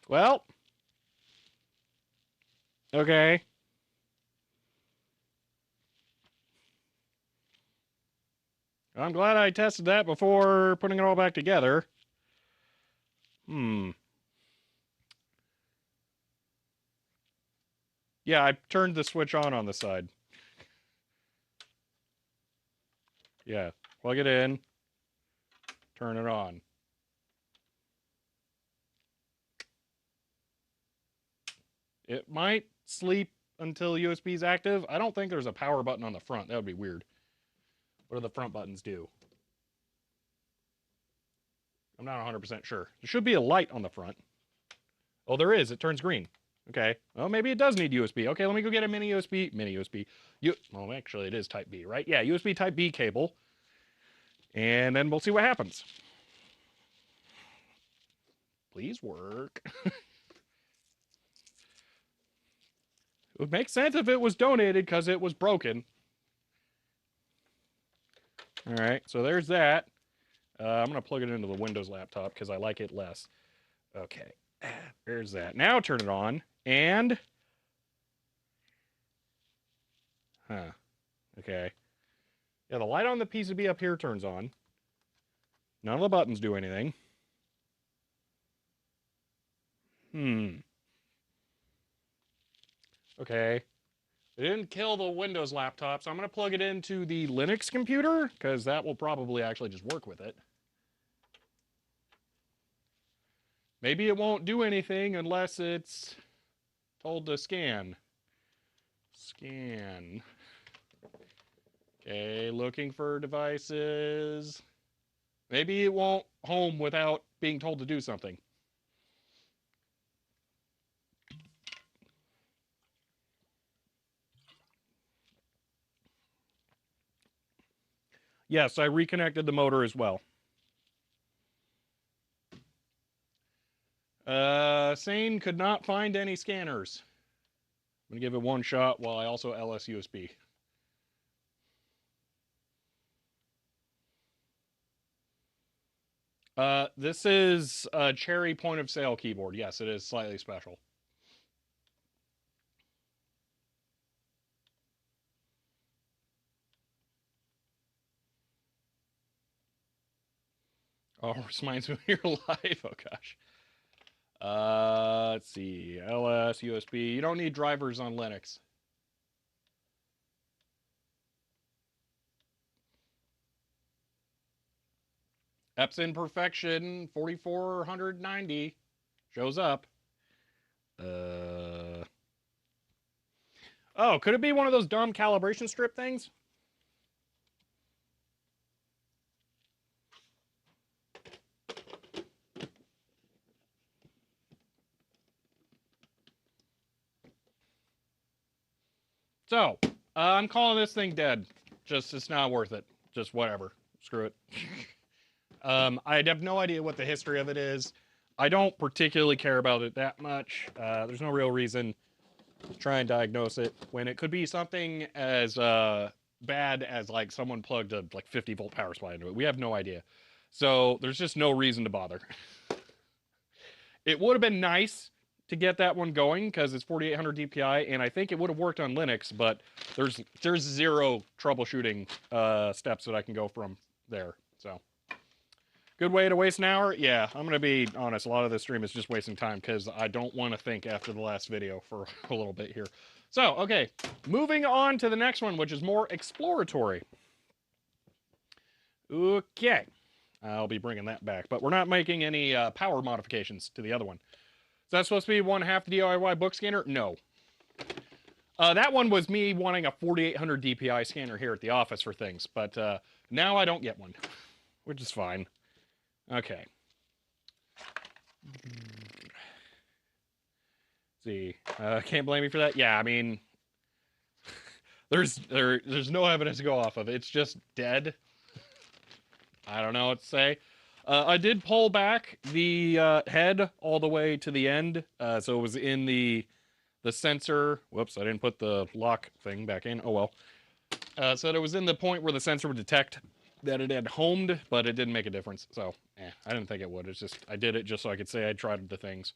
well, okay. I'm glad I tested that before putting it all back together. Yeah, I turned the switch on the side. Yeah, plug it in, turn it on. It might sleep until USB is active. I don't think there's a power button on the front. That would be weird. What do the front buttons do? I'm not 100% sure. There should be a light on the front. Oh, there is. It turns green. Okay. Well, maybe it does need USB. Okay, let me go get a mini USB. Well, actually, it is Type B, right? Yeah, USB Type B cable. And then we'll see what happens. Please work. It would make sense if it was donated because it was broken. All right, so there's that. I'm going to plug it into the Windows laptop because I like it less. Okay, there's that. Now turn it on, and... Okay. Yeah, the light on the PCB up here turns on. None of the buttons do anything. Okay. It didn't kill the Windows laptop, so I'm going to plug it into the Linux computer, because that will probably actually just work with it. Maybe it won't do anything unless it's told to scan. Scan. Okay, looking for devices. Maybe it won't home without being told to do something. Yes, I reconnected the motor as well. Sane could not find any scanners. I'm going to give it one shot while I also LS USB. This is a Cherry point of sale keyboard. Yes, it is slightly special. Oh, reminds me of your life. Oh, gosh. Let's see. LS, USB. You don't need drivers on Linux. Epson Perfection 4490 shows up. Oh, could it be one of those dumb calibration strip things? So, I'm calling this thing dead. Just, it's not worth it. Just whatever. Screw it. I have no idea what the history of it is. I don't particularly care about it that much. There's no real reason to try and diagnose it when it could be something as bad as like someone plugged a like 50-volt power supply into it. We have no idea. So there's just no reason to bother. It would have been nice to get that one going because it's 4800 DPI, and I think it would have worked on Linux, but there's zero troubleshooting steps that I can go from there. So good way to waste an hour? Yeah, I'm going to be honest. A lot of this stream is just wasting time because I don't want to think after the last video for a little bit here. So, okay, moving on to the next one, which is more exploratory. Okay, I'll be bringing that back, but we're not making any power modifications to the other one. Is that supposed to be one half the DIY book scanner? No. That one was me wanting a 4800 DPI scanner here at the office for things, but now I don't get one, which is fine. Okay. See, can't blame me for that. Yeah, I mean, there's no evidence to go off of. It's just dead. I don't know what to say. I did pull back the head all the way to the end, so it was in the sensor. Whoops, I didn't put the lock thing back in. Oh well. So it was in the point where the sensor would detect that it had homed, but it didn't make a difference. So, I didn't think it would. It's just I did it just so I could say I tried the things.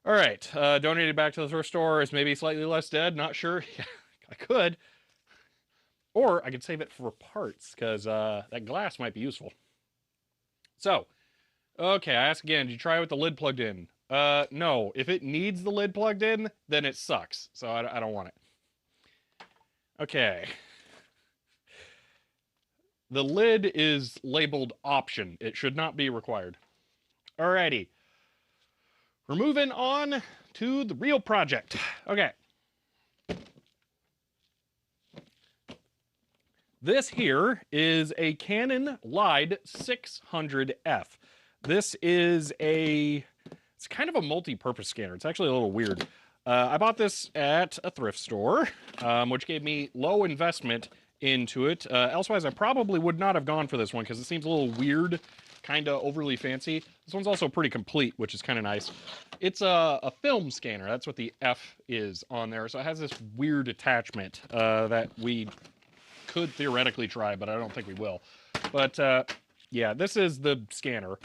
All right, donated back to the thrift store is maybe slightly less dead. Not sure. I could, or I could save it for parts because that glass might be useful. So, okay, I ask again. Did you try it with the lid plugged in? No. If it needs the lid plugged in, then it sucks. So I don't want it. Okay. The lid is labeled option. It should not be required. Alrighty. We're moving on to the real project. Okay. This here is a Canon Lide 600F. This is it's kind of a multi-purpose scanner. It's actually a little weird. I bought this at a thrift store, which gave me low investment into it. Elsewise, I probably would not have gone for this one because it seems a little weird, kind of overly fancy. This one's also pretty complete, which is kind of nice. It's a film scanner. That's what the F is on there. So it has this weird attachment that we could theoretically try, but I don't think we will. But yeah, this is the scanner.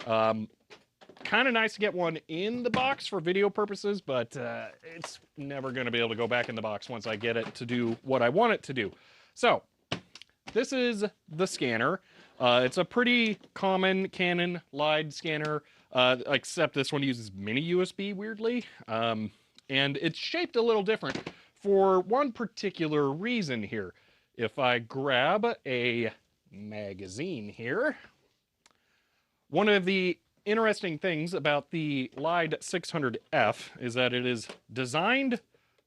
Kind of nice to get one in the box for video purposes, but it's never going to be able to go back in the box once I get it to do what I want it to do. So, this is the scanner. It's a pretty common Canon Lide scanner, except this one uses mini USB, weirdly. And it's shaped a little different for one particular reason here. If I grab a magazine here, one of the interesting things about the Lide 600F is that it is designed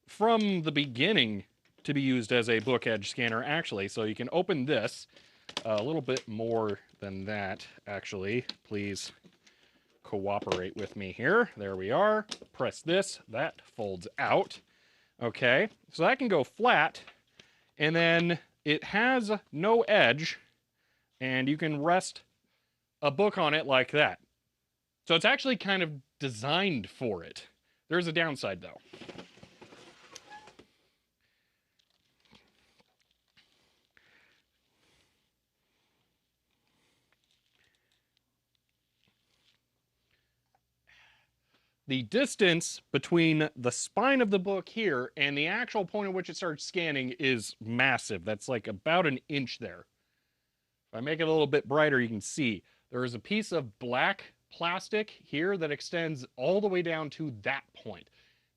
from the beginning to be used as a book edge scanner, actually. So you can open this a little bit more than that, actually. Please cooperate with me here. There we are. Press this. That folds out. Okay, so that can go flat, and then it has no edge, and you can rest a book on it like that. So it's actually kind of designed for it. There's a downside, though. The distance between the spine of the book here and the actual point at which it starts scanning is massive. That's like about an inch there. If I make it a little bit brighter, you can see there is a piece of black plastic here that extends all the way down to that point.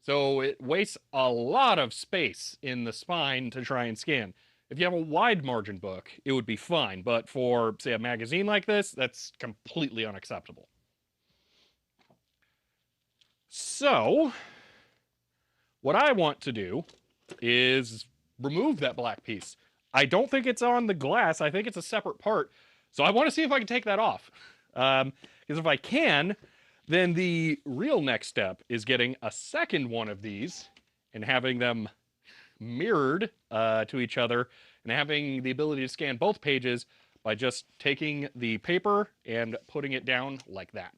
So it wastes a lot of space in the spine to try and scan. If you have a wide margin book, it would be fine. But for, say, a magazine like this, that's completely unacceptable. So, what I want to do is remove that black piece. I don't think it's on the glass. I think it's a separate part. So I want to see if I can take that off. Because if I can, then the real next step is getting a second one of these and having them mirrored to each other and having the ability to scan both pages by just taking the paper and putting it down like that.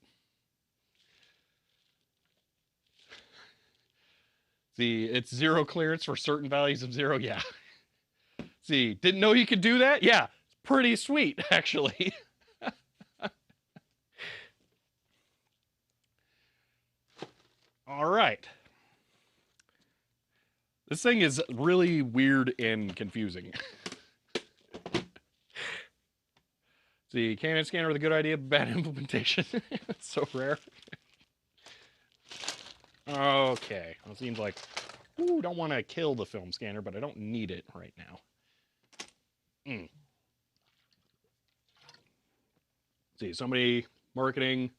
See, it's zero clearance for certain values of zero. Yeah. See, didn't know you could do that? Yeah, pretty sweet, actually. All right. This thing is really weird and confusing. See, Canon scanner with a good idea, bad implementation. It's so rare. Okay, well, it seems like, ooh, don't want to kill the film scanner, but I don't need it right now. See, somebody marketing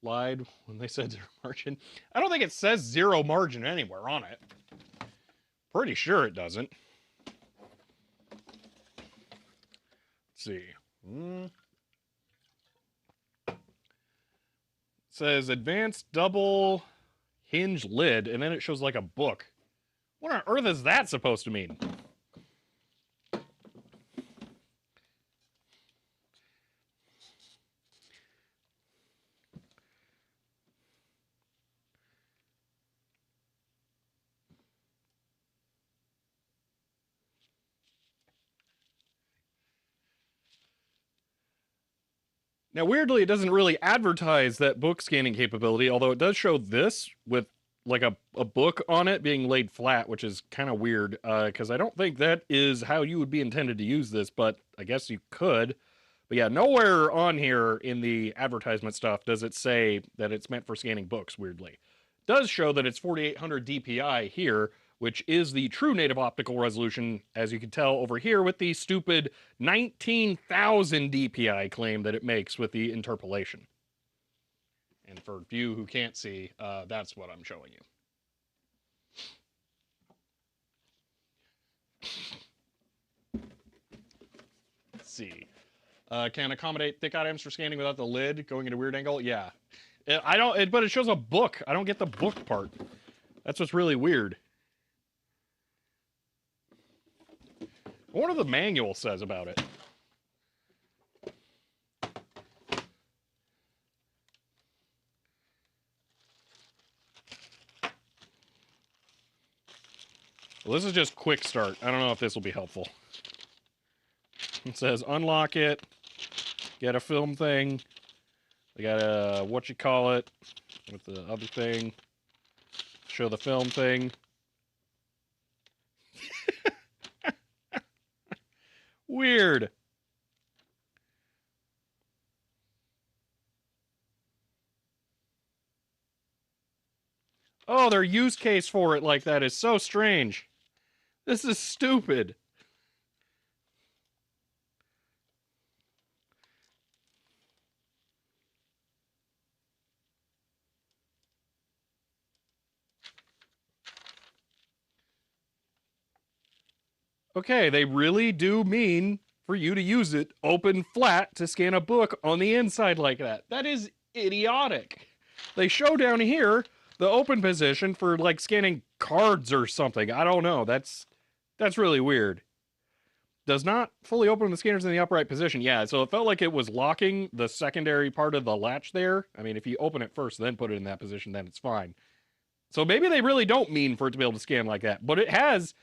lied when they said zero margin. I don't think it says zero margin anywhere on it. Pretty sure it doesn't. Let's see. It says advanced double hinge lid, and then it shows like a book. What on earth is that supposed to mean? Now, weirdly, it doesn't really advertise that book scanning capability, although it does show this with like a book on it being laid flat, which is kind of weird, because I don't think that is how you would be intended to use this, but I guess you could. But yeah, nowhere on here in the advertisement stuff does it say that it's meant for scanning books, weirdly. It does show that it's 4800 DPI here, which is the true native optical resolution, as you can tell over here with the stupid 19,000 DPI claim that it makes with the interpolation. And for you who can't see, that's what I'm showing you. Let's see. Can accommodate thick items for scanning without the lid going at a weird angle? Yeah. But it shows a book. I don't get the book part. That's what's really weird. I wonder what the manual says about it. Well, this is just quick start. I don't know if this will be helpful. It says unlock it, get a film thing. I got a whatchamacallit with the other thing. Show the film thing. Weird. Oh, their use case for it like that is so strange. This is stupid. Okay, they really do mean for you to use it open flat to scan a book on the inside like that. That is idiotic. They show down here the open position for like scanning cards or something. I don't know. That's really weird. Does not fully open the scanners in the upright position. Yeah, so it felt like it was locking the secondary part of the latch there. I mean, if you open it first, then put it in that position, then it's fine. So maybe they really don't mean for it to be able to scan like that, but it has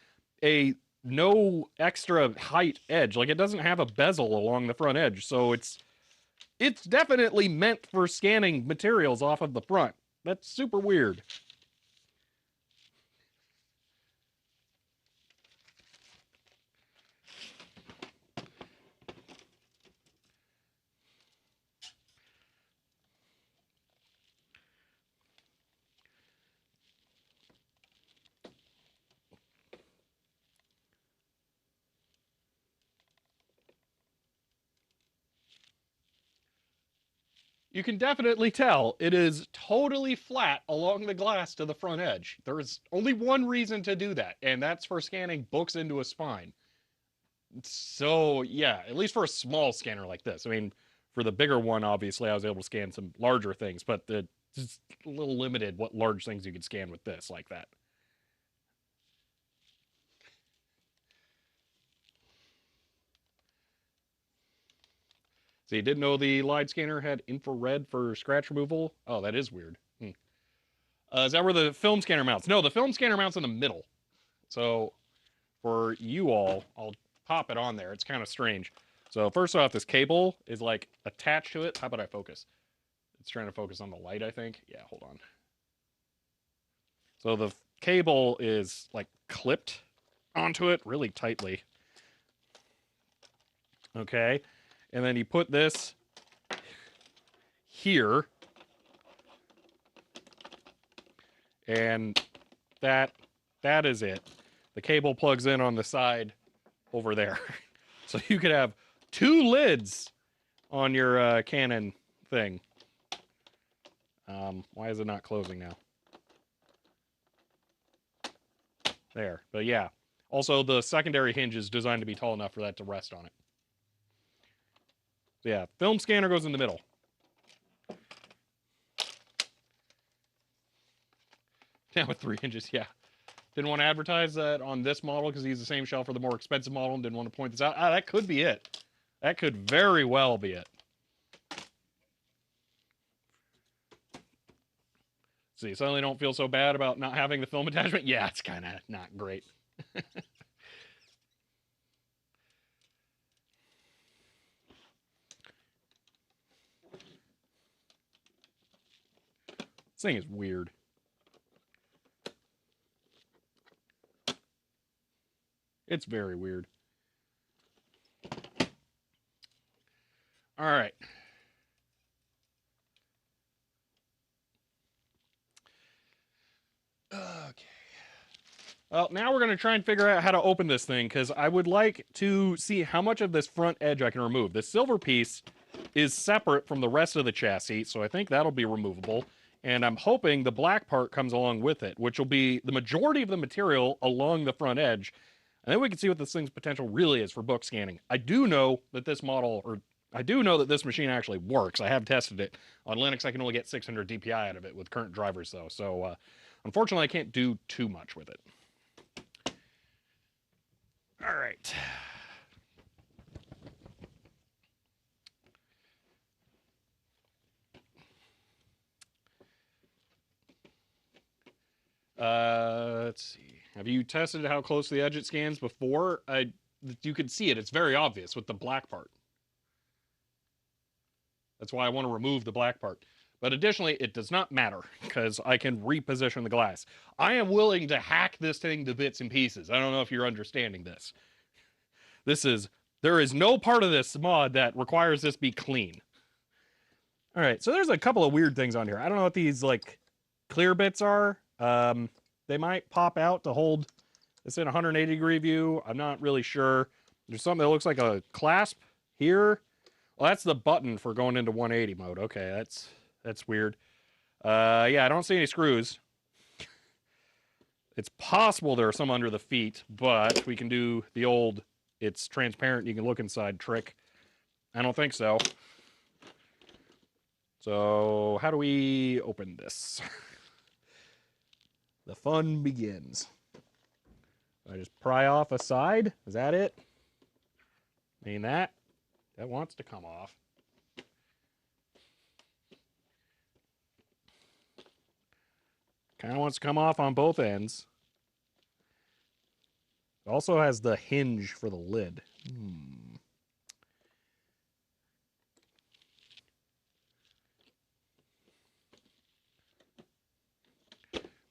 a no extra height edge. Like it doesn't have a bezel along the front edge, so it's definitely meant for scanning materials off of the front. That's super weird. You can definitely tell it is totally flat along the glass to the front edge. There is only one reason to do that, and that's for scanning books into a spine. So, yeah, at least for a small scanner like this. I mean, for the bigger one, obviously, I was able to scan some larger things, but it's a little limited what large things you could scan with this like that. So you didn't know the Light scanner had infrared for scratch removal? Oh, that is weird. Is that where the film scanner mounts? No, the film scanner mounts in the middle. So for you all, I'll pop it on there. It's kind of strange. So first off, this cable is like attached to it. How about I focus? It's trying to focus on the light, I think. Yeah, hold on. So the cable is like clipped onto it really tightly. Okay. And then you put this here. And that is it. The cable plugs in on the side over there. So you could have two lids on your Canon thing. Why is it not closing now? There, but yeah. Also, the secondary hinge is designed to be tall enough for that to rest on it. So yeah, film scanner goes in the middle. Now with 3 hinges, yeah. Didn't want to advertise that on this model because he's the same shelf for the more expensive model and didn't want to point this out. Ah, that could be it. That could very well be it. See, suddenly don't feel so bad about not having the film attachment. Yeah, it's kind of not great. This thing is weird. It's very weird. All right. Okay. Well, now we're going to try and figure out how to open this thing because I would like to see how much of this front edge I can remove. This silver piece is separate from the rest of the chassis, so I think that'll be removable. And I'm hoping the black part comes along with it, which will be the majority of the material along the front edge. And then we can see what this thing's potential really is for book scanning. I do know that this model, or I do know that this machine actually works. I have tested it. On Linux, I can only get 600 DPI out of it with current drivers, though. So, unfortunately, I can't do too much with it. All right. Let's see. Have you tested how close to the edge it scans before? You can see it. It's very obvious with the black part. That's why I want to remove the black part. But additionally, it does not matter because I can reposition the glass. I am willing to hack this thing to bits and pieces. I don't know if you're understanding this. There is no part of this mod that requires this be clean. All right, so there's a couple of weird things on here. I don't know what these like clear bits are. They might pop out to hold this in a 180-degree view. I'm not really sure. There's something that looks like a clasp here. Well, that's the button for going into 180 mode. Okay, that's weird. Yeah, I don't see any screws. It's possible there are some under the feet, but we can do the old it's transparent, you can look inside trick. I don't think so. So how do we open this? The fun begins. I just pry off a side. Is that it? I mean, that wants to come off. Kind of wants to come off on both ends. It also has the hinge for the lid.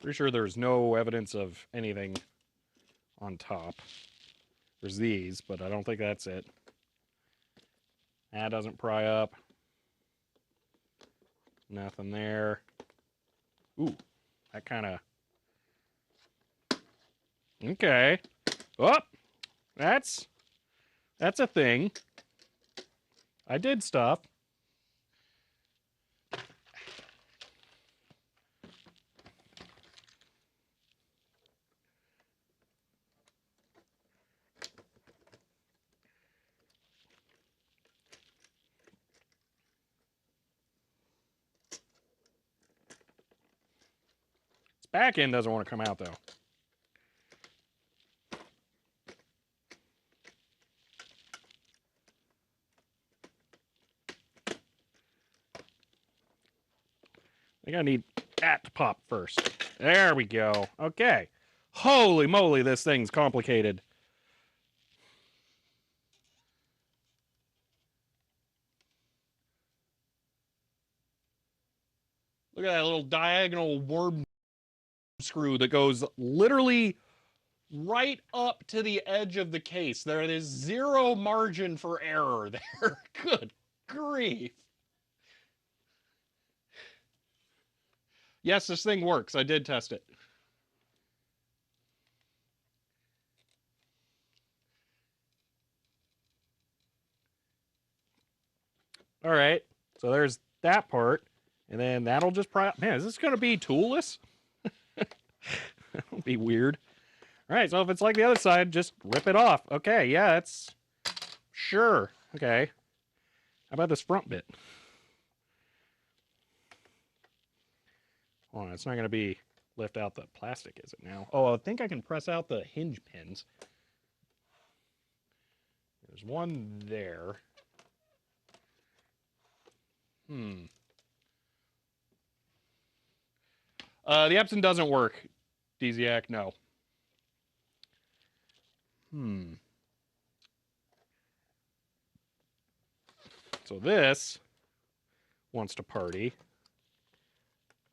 Pretty sure there's no evidence of anything on top. There's these, but I don't think that's it. That doesn't pry up. Nothing there. Ooh, that kind of... Okay. Oh, that's a thing. I did stuff. This back end doesn't want to come out though. I think I need that to pop first. There we go. Okay. Holy moly, this thing's complicated. Look at that little diagonal worm screw that goes literally right up to the edge of the case. There is zero margin for error there. Good grief. Yes, this thing works. I did test it. All right. So there's that part. And then that'll just man, is this going to be toolless? That'll be weird. All right, so if it's like the other side, just rip it off. Okay, yeah, it's... Sure. Okay. How about this front bit? Oh, it's not going to be lift out the plastic, is it now? Oh, I think I can press out the hinge pins. There's one there. The Epson doesn't work, Desiac, no. So this wants to party.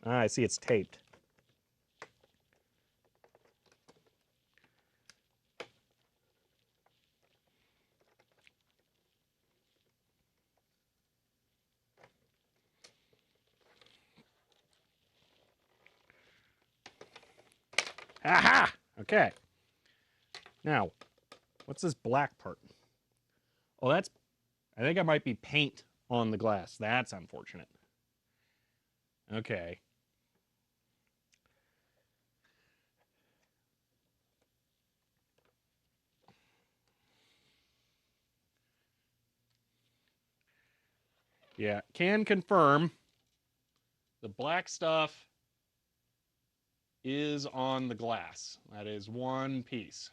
Ah, I see it's taped. Aha! Okay. Now, what's this black part? Oh, that's... I think it might be paint on the glass. That's unfortunate. Okay. Yeah, can confirm the black stuff is on the glass. That is one piece.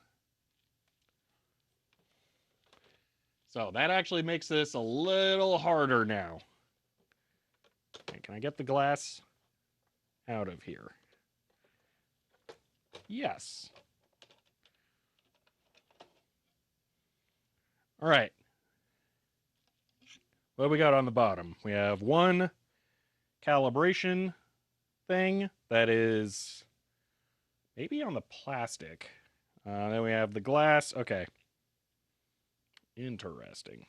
So that actually makes this a little harder now. Okay, can I get the glass out of here? Yes. All right. What do we got on the bottom? We have one calibration thing that is maybe on the plastic. Then we have the glass. Okay. Interesting.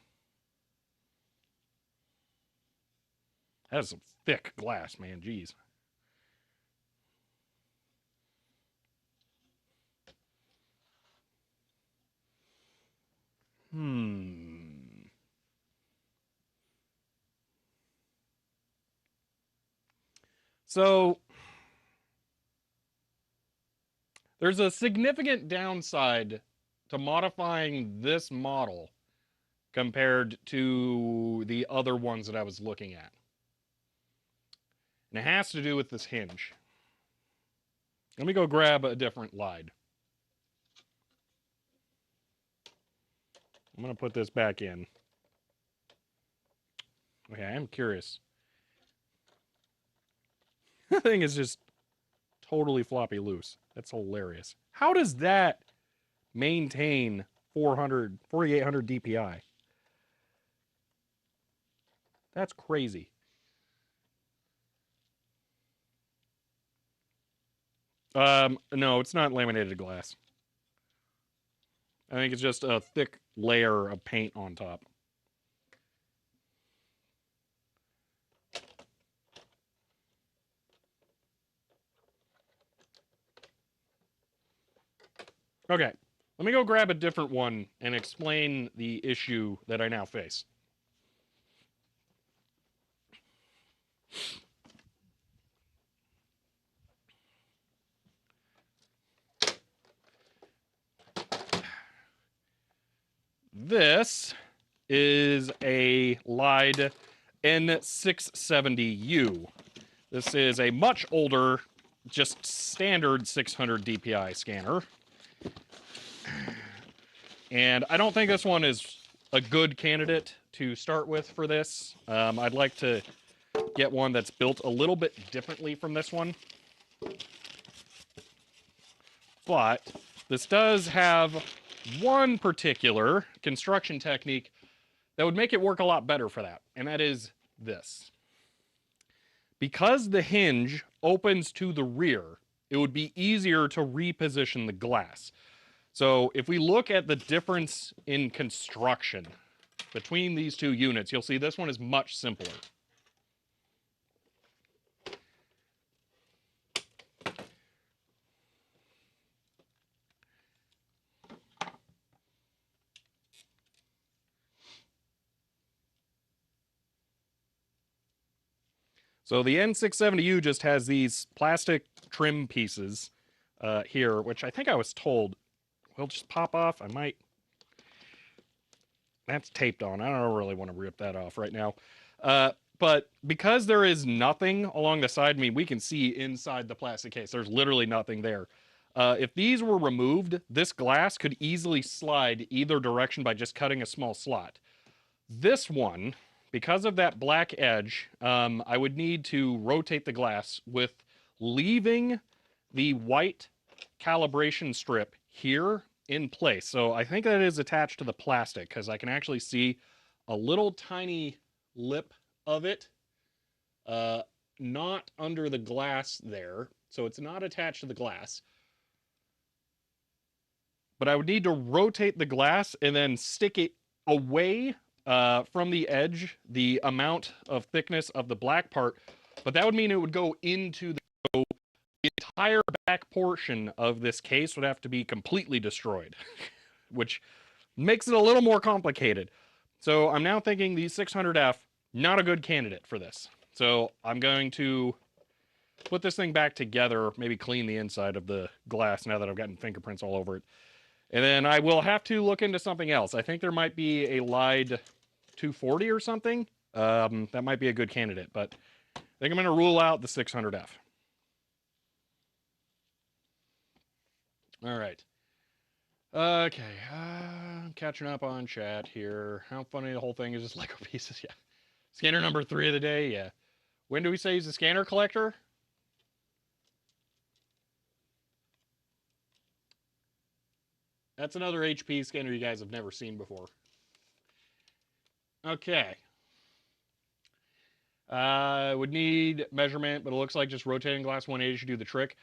That is some thick glass, man. Jeez. So there's a significant downside to modifying this model compared to the other ones that I was looking at. And it has to do with this hinge. Let me go grab a different lide. I'm going to put this back in. Okay, I am curious. The thing is just totally floppy loose. That's hilarious. How does that maintain 4,800 DPI? That's crazy. No, it's not laminated glass. I think it's just a thick layer of paint on top. Okay, let me go grab a different one and explain the issue that I now face. This is a Lide N670U. This is a much older, just standard 600 DPI scanner. And I don't think this one is a good candidate to start with for this. I'd like to get one that's built a little bit differently from this one. But this does have one particular construction technique that would make it work a lot better for that, and that is this. Because the hinge opens to the rear, it would be easier to reposition the glass. So if we look at the difference in construction between these two units, you'll see this one is much simpler. So the N670U just has these plastic trim pieces here, which I think I was told will just pop off. I might. That's taped on. I don't really want to rip that off right now. But because there is nothing along the side, I mean, we can see inside the plastic case. There's literally nothing there. If these were removed, this glass could easily slide either direction by just cutting a small slot. This one, because of that black edge, I would need to rotate the glass with leaving the white calibration strip here in place. So I think that is attached to the plastic because I can actually see a little tiny lip of it, not under the glass there. So it's not attached to the glass. But I would need to rotate the glass and then stick it away from the edge, the amount of thickness of the black part. But that would mean it would go into the entire back portion of this case would have to be completely destroyed, which makes it a little more complicated. So I'm now thinking the 600F, not a good candidate for this. So I'm going to put this thing back together, maybe clean the inside of the glass now that I've gotten fingerprints all over it. And then I will have to look into something else. I think there might be a Lide 240 or something. That might be a good candidate, but I think I'm going to rule out the 600F. All right. Okay. I'm catching up on chat here. How funny the whole thing is, just Lego pieces. Yeah. Scanner number 3 of the day. Yeah. When do we say he's a scanner collector? That's another HP scanner you guys have never seen before. Okay. Would need measurement, but it looks like just rotating glass 180 should do the trick.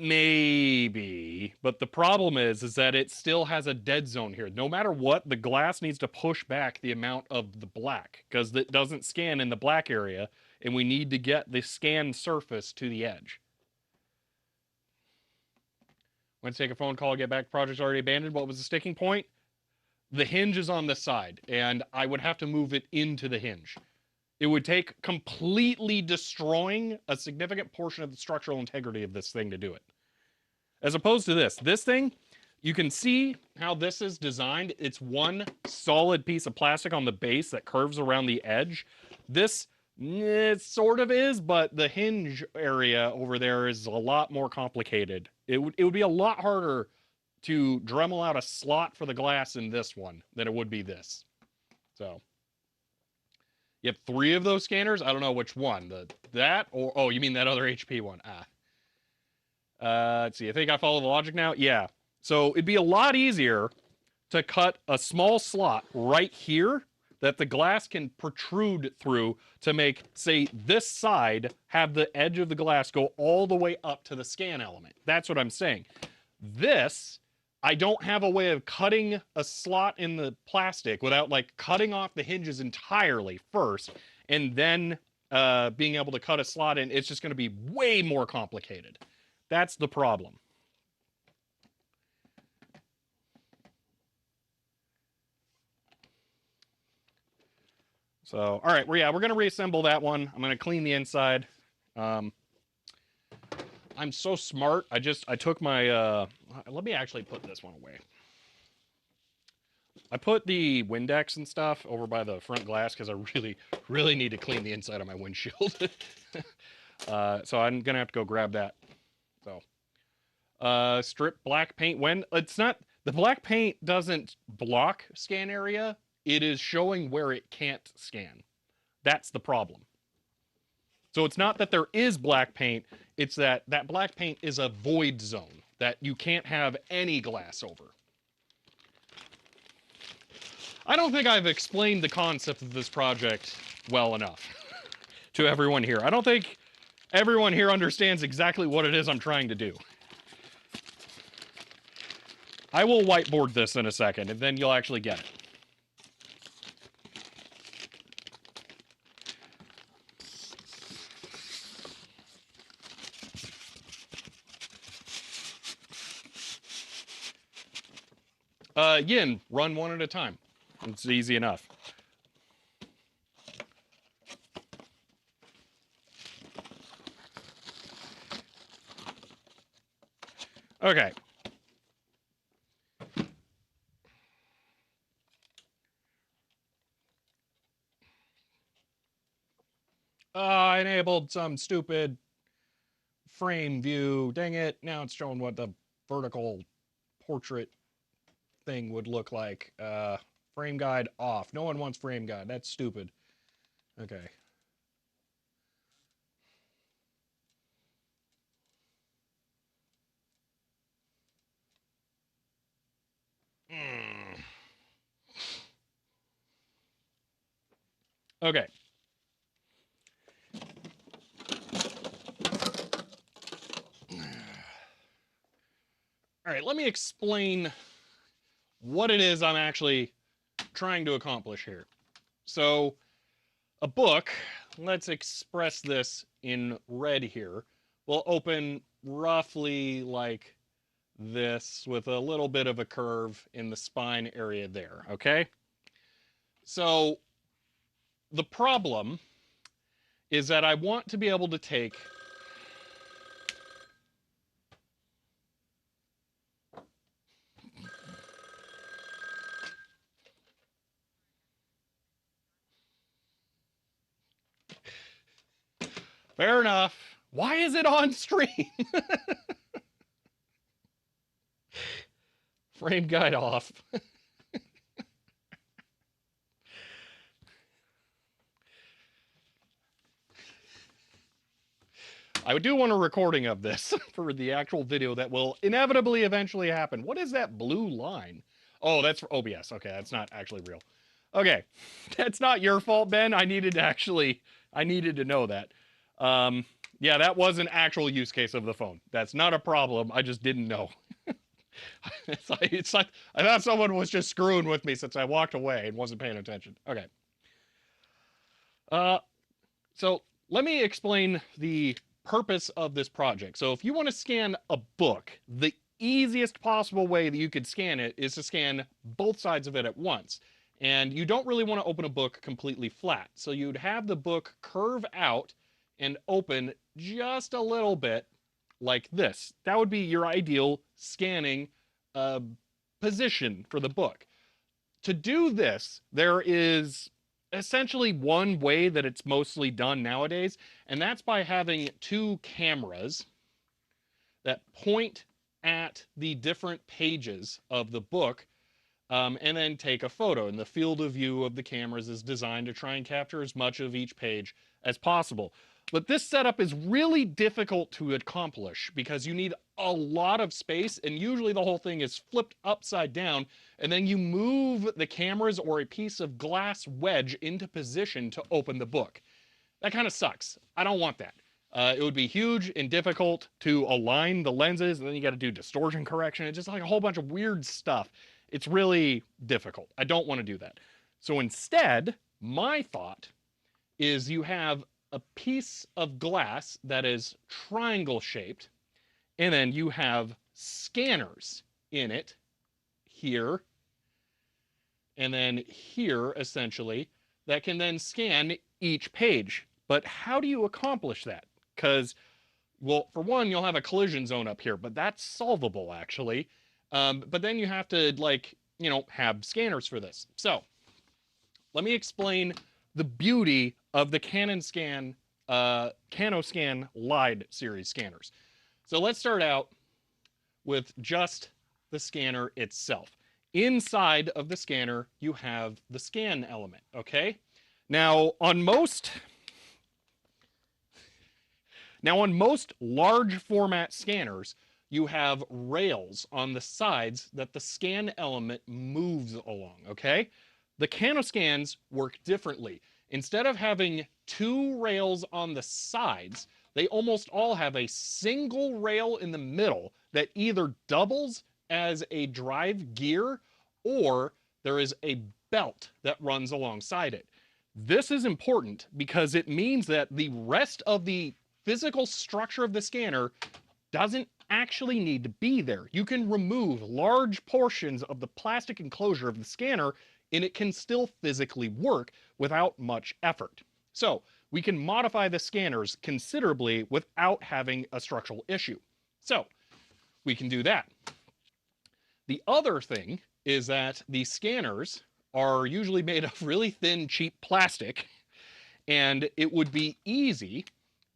Maybe, but the problem is that it still has a dead zone here. No matter what, the glass needs to push back the amount of the black because it doesn't scan in the black area, and we need to get the scan surface to the edge. Want to take a phone call, get back, project's already abandoned. What was the sticking point? The hinge is on the side, and I would have to move it into the hinge. It would take completely destroying a significant portion of the structural integrity of this thing to do it. As opposed to this. This thing, you can see how this is designed. It's one solid piece of plastic on the base that curves around the edge. This, it sort of is, but the hinge area over there is a lot more complicated. It would be a lot harder to Dremel out a slot for the glass in this one than it would be this. So you have 3 of those scanners. I don't know which one. That or oh, you mean that other HP one? Let's see. I think I follow the logic now. Yeah. So it'd be a lot easier to cut a small slot right here that the glass can protrude through to make, say, this side have the edge of the glass go all the way up to the scan element. That's what I'm saying. This, I don't have a way of cutting a slot in the plastic without like cutting off the hinges entirely first and then being able to cut a slot in. It's just going to be way more complicated. That's the problem. So, all right, we're going to reassemble that one. I'm going to clean the inside. I'm so smart. I took my, let me actually put this one away. I put the Windex and stuff over by the front glass because I really need to clean the inside of my windshield. So I'm going to have to go grab that. So, strip black paint when it's not, the black paint doesn't block scan area. It is showing where it can't scan. That's the problem. So it's not that there is black paint, it's that that black paint is a void zone that you can't have any glass over. I don't think I've explained the concept of this project well enough to everyone here. I don't think everyone here understands exactly what it is I'm trying to do. I will whiteboard this in a second, and then you'll actually get it. Yin, run one at a time. It's easy enough. Okay. I enabled some stupid frame view. Dang it. Now it's showing what the vertical portrait thing would look like. Frame guide off. No one wants frame guide. That's stupid. Okay. Okay. All right, let me explain what it is I'm actually trying to accomplish here. So, a book, let's express this in red here, will open roughly like this with a little bit of a curve in the spine area there, okay? So, the problem is that I want to be able to take fair enough. Why is it on stream? Frame guide off. I do want a recording of this for the actual video that will inevitably eventually happen. What is that blue line? Oh, that's for OBS. Okay, that's not actually real. Okay, that's not your fault, Ben. I needed to know that. Yeah, that was an actual use case of the phone. That's not a problem. I just didn't know. It's like I thought someone was just screwing with me since I walked away and wasn't paying attention. Okay. So let me explain the purpose of this project. So if you want to scan a book, the easiest possible way that you could scan it is to scan both sides of it at once. And you don't really want to open a book completely flat. So you'd have the book curve out and open just a little bit like this. That would be your ideal scanning position for the book. To do this, there is essentially one way that it's mostly done nowadays, and that's by having two cameras that point at the different pages of the book and then take a photo. And the field of view of the cameras is designed to try and capture as much of each page as possible. But this setup is really difficult to accomplish because you need a lot of space, and usually the whole thing is flipped upside down, and then you move the cameras or a piece of glass wedge into position to open the book. That kind of sucks. I don't want that. It would be huge and difficult to align the lenses, and then you got to do distortion correction. It's just like a whole bunch of weird stuff. It's really difficult. I don't want to do that. So instead, my thought is you have a piece of glass that is triangle shaped, and then you have scanners in it here and then here, essentially, that can then scan each page. But how do you accomplish that? Because, well, for one, you'll have a collision zone up here, but that's solvable, actually. But then you have to, like, you know, have scanners for this. So let me explain the beauty of the CanoScan Lide series scanners. So let's start out with just the scanner itself. Inside of the scanner, you have the scan element, okay? Now, on most large format scanners, you have rails on the sides that the scan element moves along, okay? The CanoScans work differently. Instead of having two rails on the sides, they almost all have a single rail in the middle that either doubles as a drive gear or there is a belt that runs alongside it. This is important because it means that the rest of the physical structure of the scanner doesn't actually need to be there. You can remove large portions of the plastic enclosure of the scanner and it can still physically work without much effort. So we can modify the scanners considerably without having a structural issue. So we can do that. The other thing is that the scanners are usually made of really thin, cheap plastic, and it would be easy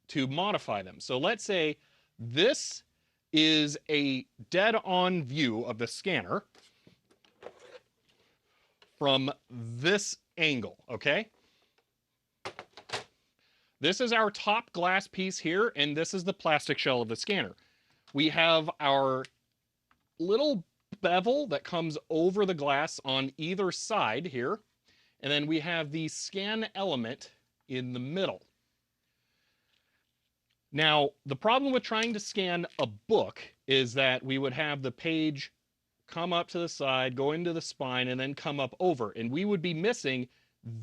to modify them. So let's say this is a dead-on view of the scanner from this angle, okay? This is our top glass piece here, and this is the plastic shell of the scanner. We have our little bevel that comes over the glass on either side here, and then we have the scan element in the middle. Now, the problem with trying to scan a book is that we would have the page come up to the side, go into the spine, and then come up over, and we would be missing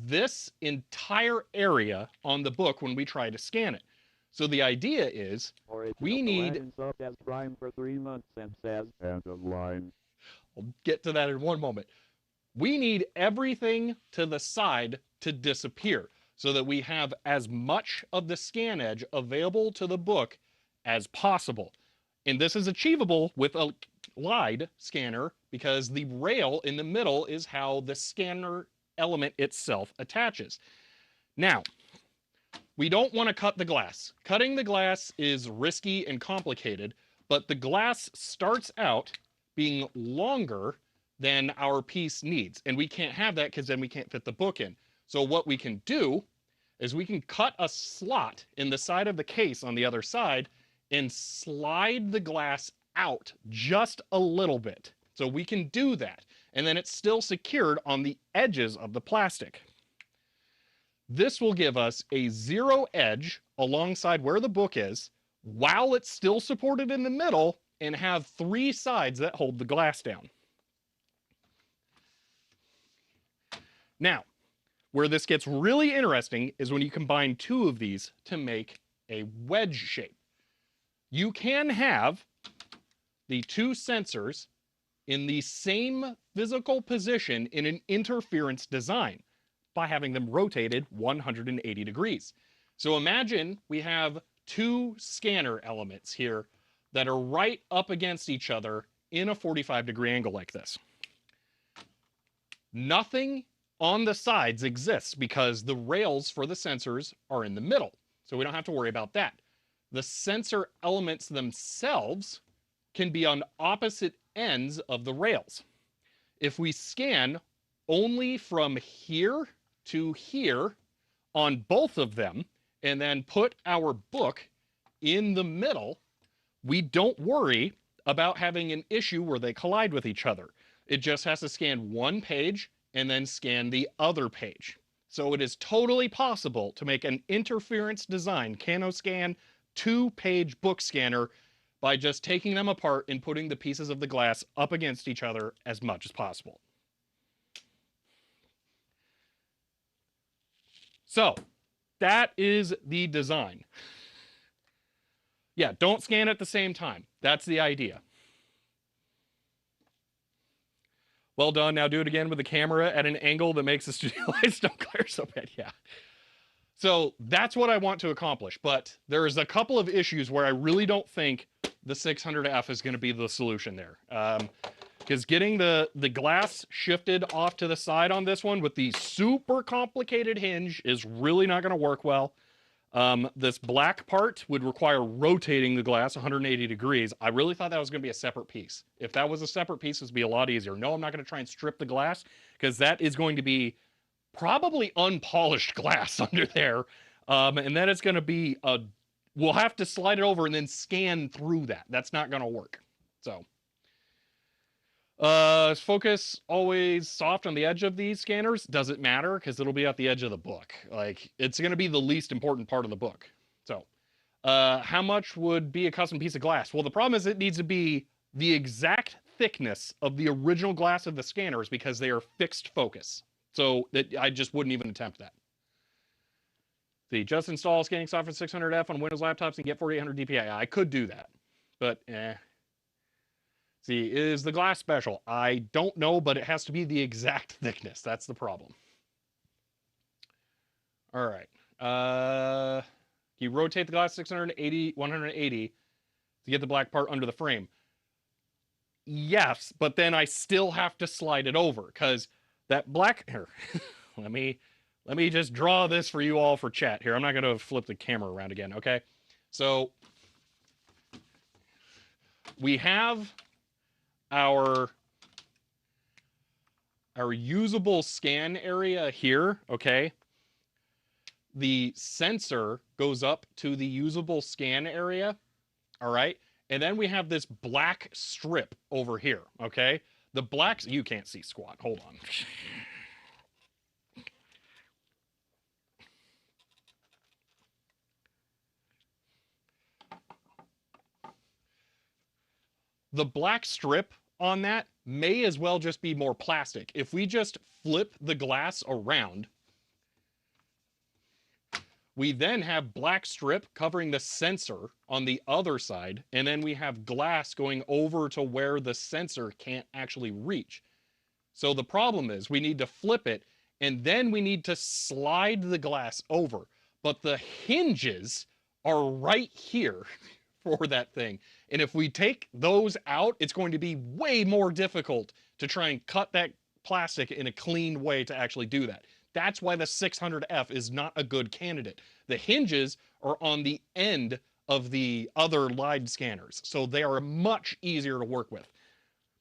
this entire area on the book when we try to scan it. So the idea is we need... as prime for 3 months and says end of line. I'll get to that in one moment. We need everything to the side to disappear so that we have as much of the scan edge available to the book as possible. And this is achievable with a slide scanner because the rail in the middle is how the scanner element itself attaches. Now, we don't want to cut the glass. Cutting the glass is risky and complicated, but the glass starts out being longer than our piece needs. And we can't have that because then we can't fit the book in. So what we can do is we can cut a slot in the side of the case on the other side and slide the glass out just a little bit. So we can do that. And then it's still secured on the edges of the plastic. This will give us a zero edge alongside where the book is while it's still supported in the middle and have 3 sides that hold the glass down. Now, where this gets really interesting is when you combine 2 of these to make a wedge shape. You can have the 2 sensors in the same physical position in an interference design by having them rotated 180 degrees. So imagine we have 2 scanner elements here that are right up against each other in a 45-degree angle like this. Nothing on the sides exists because the rails for the sensors are in the middle, so we don't have to worry about that. The sensor elements themselves can be on opposite ends of the rails. If we scan only from here to here on both of them and then put our book in the middle, we don't worry about having an issue where they collide with each other. It just has to scan one page and then scan the other page. So it is totally possible to make an interference design CanoScan 2-page book scanner by just taking them apart and putting the pieces of the glass up against each other as much as possible. So that is the design. Yeah, don't scan at the same time. That's the idea. Well done. Now do it again with the camera at an angle that makes the studio lights don't glare so bad. Yeah. So that's what I want to accomplish. But there's a couple of issues where I really don't think the 600F is going to be the solution there. Because getting the glass shifted off to the side on this one with the super complicated hinge is really not going to work well. This black part would require rotating the glass 180 degrees. I really thought that was going to be a separate piece. If that was a separate piece, it would be a lot easier. No, I'm not going to try and strip the glass because that is going to be probably unpolished glass under there. And then it's going to be we'll have to slide it over and then scan through that. That's not going to work. So focus always soft on the edge of these scanners. Doesn't matter because it'll be at the edge of the book. Like, it's going to be the least important part of the book. So how much would be a custom piece of glass? Well, the problem is it needs to be the exact thickness of the original glass of the scanners because they are fixed focus. So I just wouldn't even attempt that. See, just install scanning software 600F on Windows laptops and get 4800 DPI. I could do that, but See, is the glass special? I don't know, but it has to be the exact thickness. That's the problem. All right. You rotate the glass 180 to get the black part under the frame. Yes, but then I still have to slide it over because that black here. let me just draw this for you all for chat here. I'm not going to flip the camera around again, okay? So we have our usable scan area here, okay? The sensor goes up to the usable scan area, all right? And then we have this black strip over here, okay? The black, you can't see squat, hold on. The black strip on that may as well just be more plastic. If we just flip the glass around, we then have black strip covering the sensor on the other side, and then we have glass going over to where the sensor can't actually reach. So the problem is we need to flip it, and then we need to slide the glass over. But the hinges are right here for that thing. And if we take those out, it's going to be way more difficult to try and cut that plastic in a clean way to actually do that. That's why the 600F is not a good candidate. The hinges are on the end of the other LIDE scanners, so they are much easier to work with.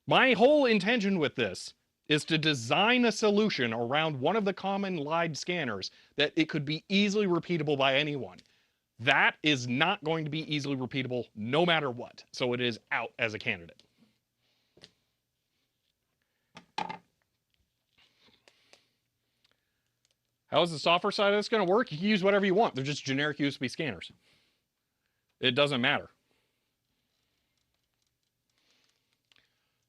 My whole intention with this is to design a solution around one of the common LIDE scanners that it could be easily repeatable by anyone. That is not going to be easily repeatable no matter what, so it is out as a candidate. How is the software side of this going to work? You can use whatever you want. They're just generic USB scanners. It doesn't matter.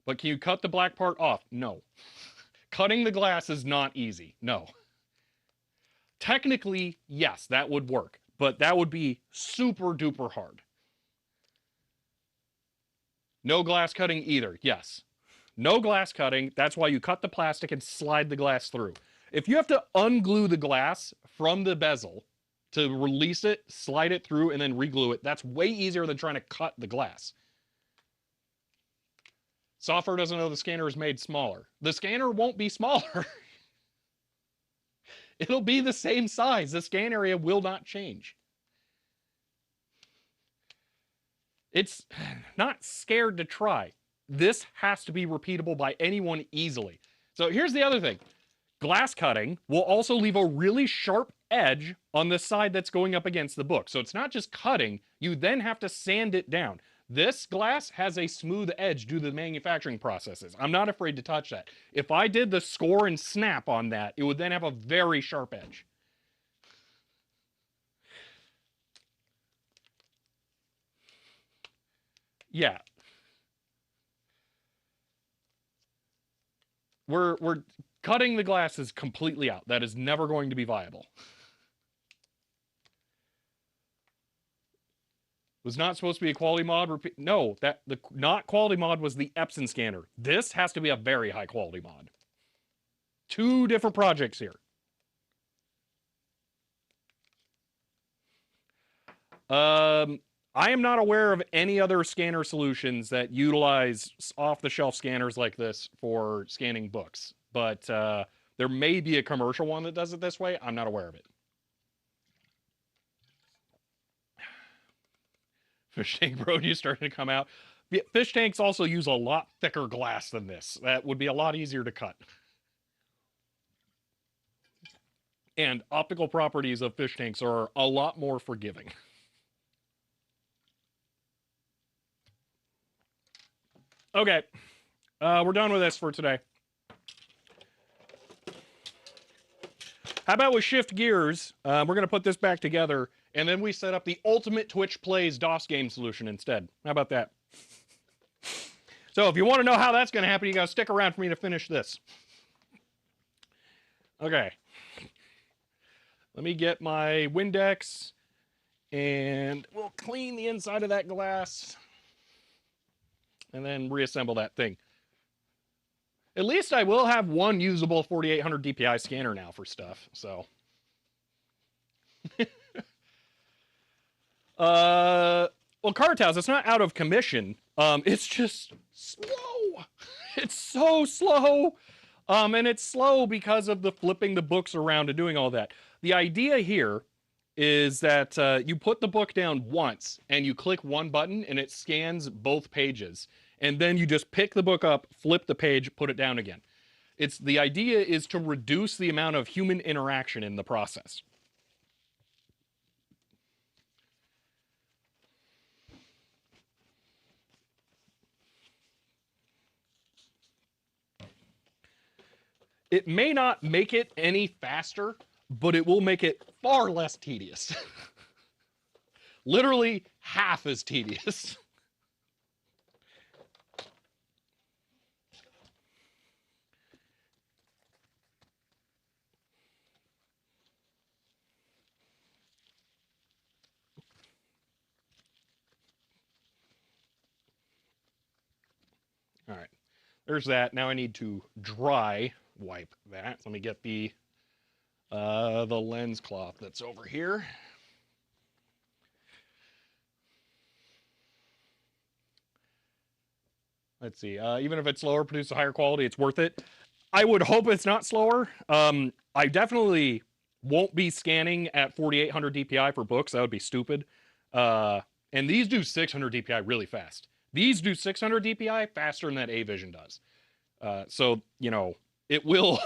But can you cut the black part off? No. Cutting the glass is not easy. No. Technically, yes, that would work, but that would be super duper hard. No glass cutting either. Yes. No glass cutting. That's why you cut the plastic and slide the glass through. If you have to unglue the glass from the bezel to release it, slide it through, and then reglue it, that's way easier than trying to cut the glass. Software doesn't know the scanner is made smaller. The scanner won't be smaller. It'll be the same size. The scan area will not change. It's not scared to try. This has to be repeatable by anyone easily. So here's the other thing. Glass cutting will also leave a really sharp edge on the side that's going up against the book. So it's not just cutting, you then have to sand it down. This glass has a smooth edge due to the manufacturing processes. I'm not afraid to touch that. If I did the score and snap on that, it would then have a very sharp edge. Yeah. We're cutting the glasses completely out. That is never going to be viable. Was not supposed to be a quality mod. No, that the not quality mod was the Epson scanner. This has to be a very high quality mod. Two different projects here. I am not aware of any other scanner solutions that utilize off-the-shelf scanners like this for scanning books, but there may be a commercial one that does it this way. I'm not aware of it. Fish tank produce starting to come out. Fish tanks also use a lot thicker glass than this. That would be a lot easier to cut. And optical properties of fish tanks are a lot more forgiving. Okay, we're done with this for today. How about we shift gears? We're going to put this back together, and then we set up the ultimate Twitch Plays DOS game solution instead. How about that? So if you want to know how that's going to happen, you got to stick around for me to finish this. Okay. Let me get my Windex, and we'll clean the inside of that glass, and then reassemble that thing. At least I will have one usable 4800 DPI scanner now for stuff, so. Well, Carthouse, it's not out of commission. It's just slow. It's so slow. And it's slow because of the flipping the books around and doing all that. The idea here is that you put the book down once and you click one button and it scans both pages. And then you just pick the book up, flip the page, put it down again. The idea is to reduce the amount of human interaction in the process. It may not make it any faster, but it will make it far less tedious. Literally half as tedious. All right, there's that. Now I need to dry wipe that. Let me get the lens cloth that's over here. Let's see. Even if it's slower, produce a higher quality, it's worth it. I would hope it's not slower. I definitely won't be scanning at 4800 DPI for books. That would be stupid. And these do 600 DPI really fast. These do 600 DPI faster than that A-Vision does. So, you know, it will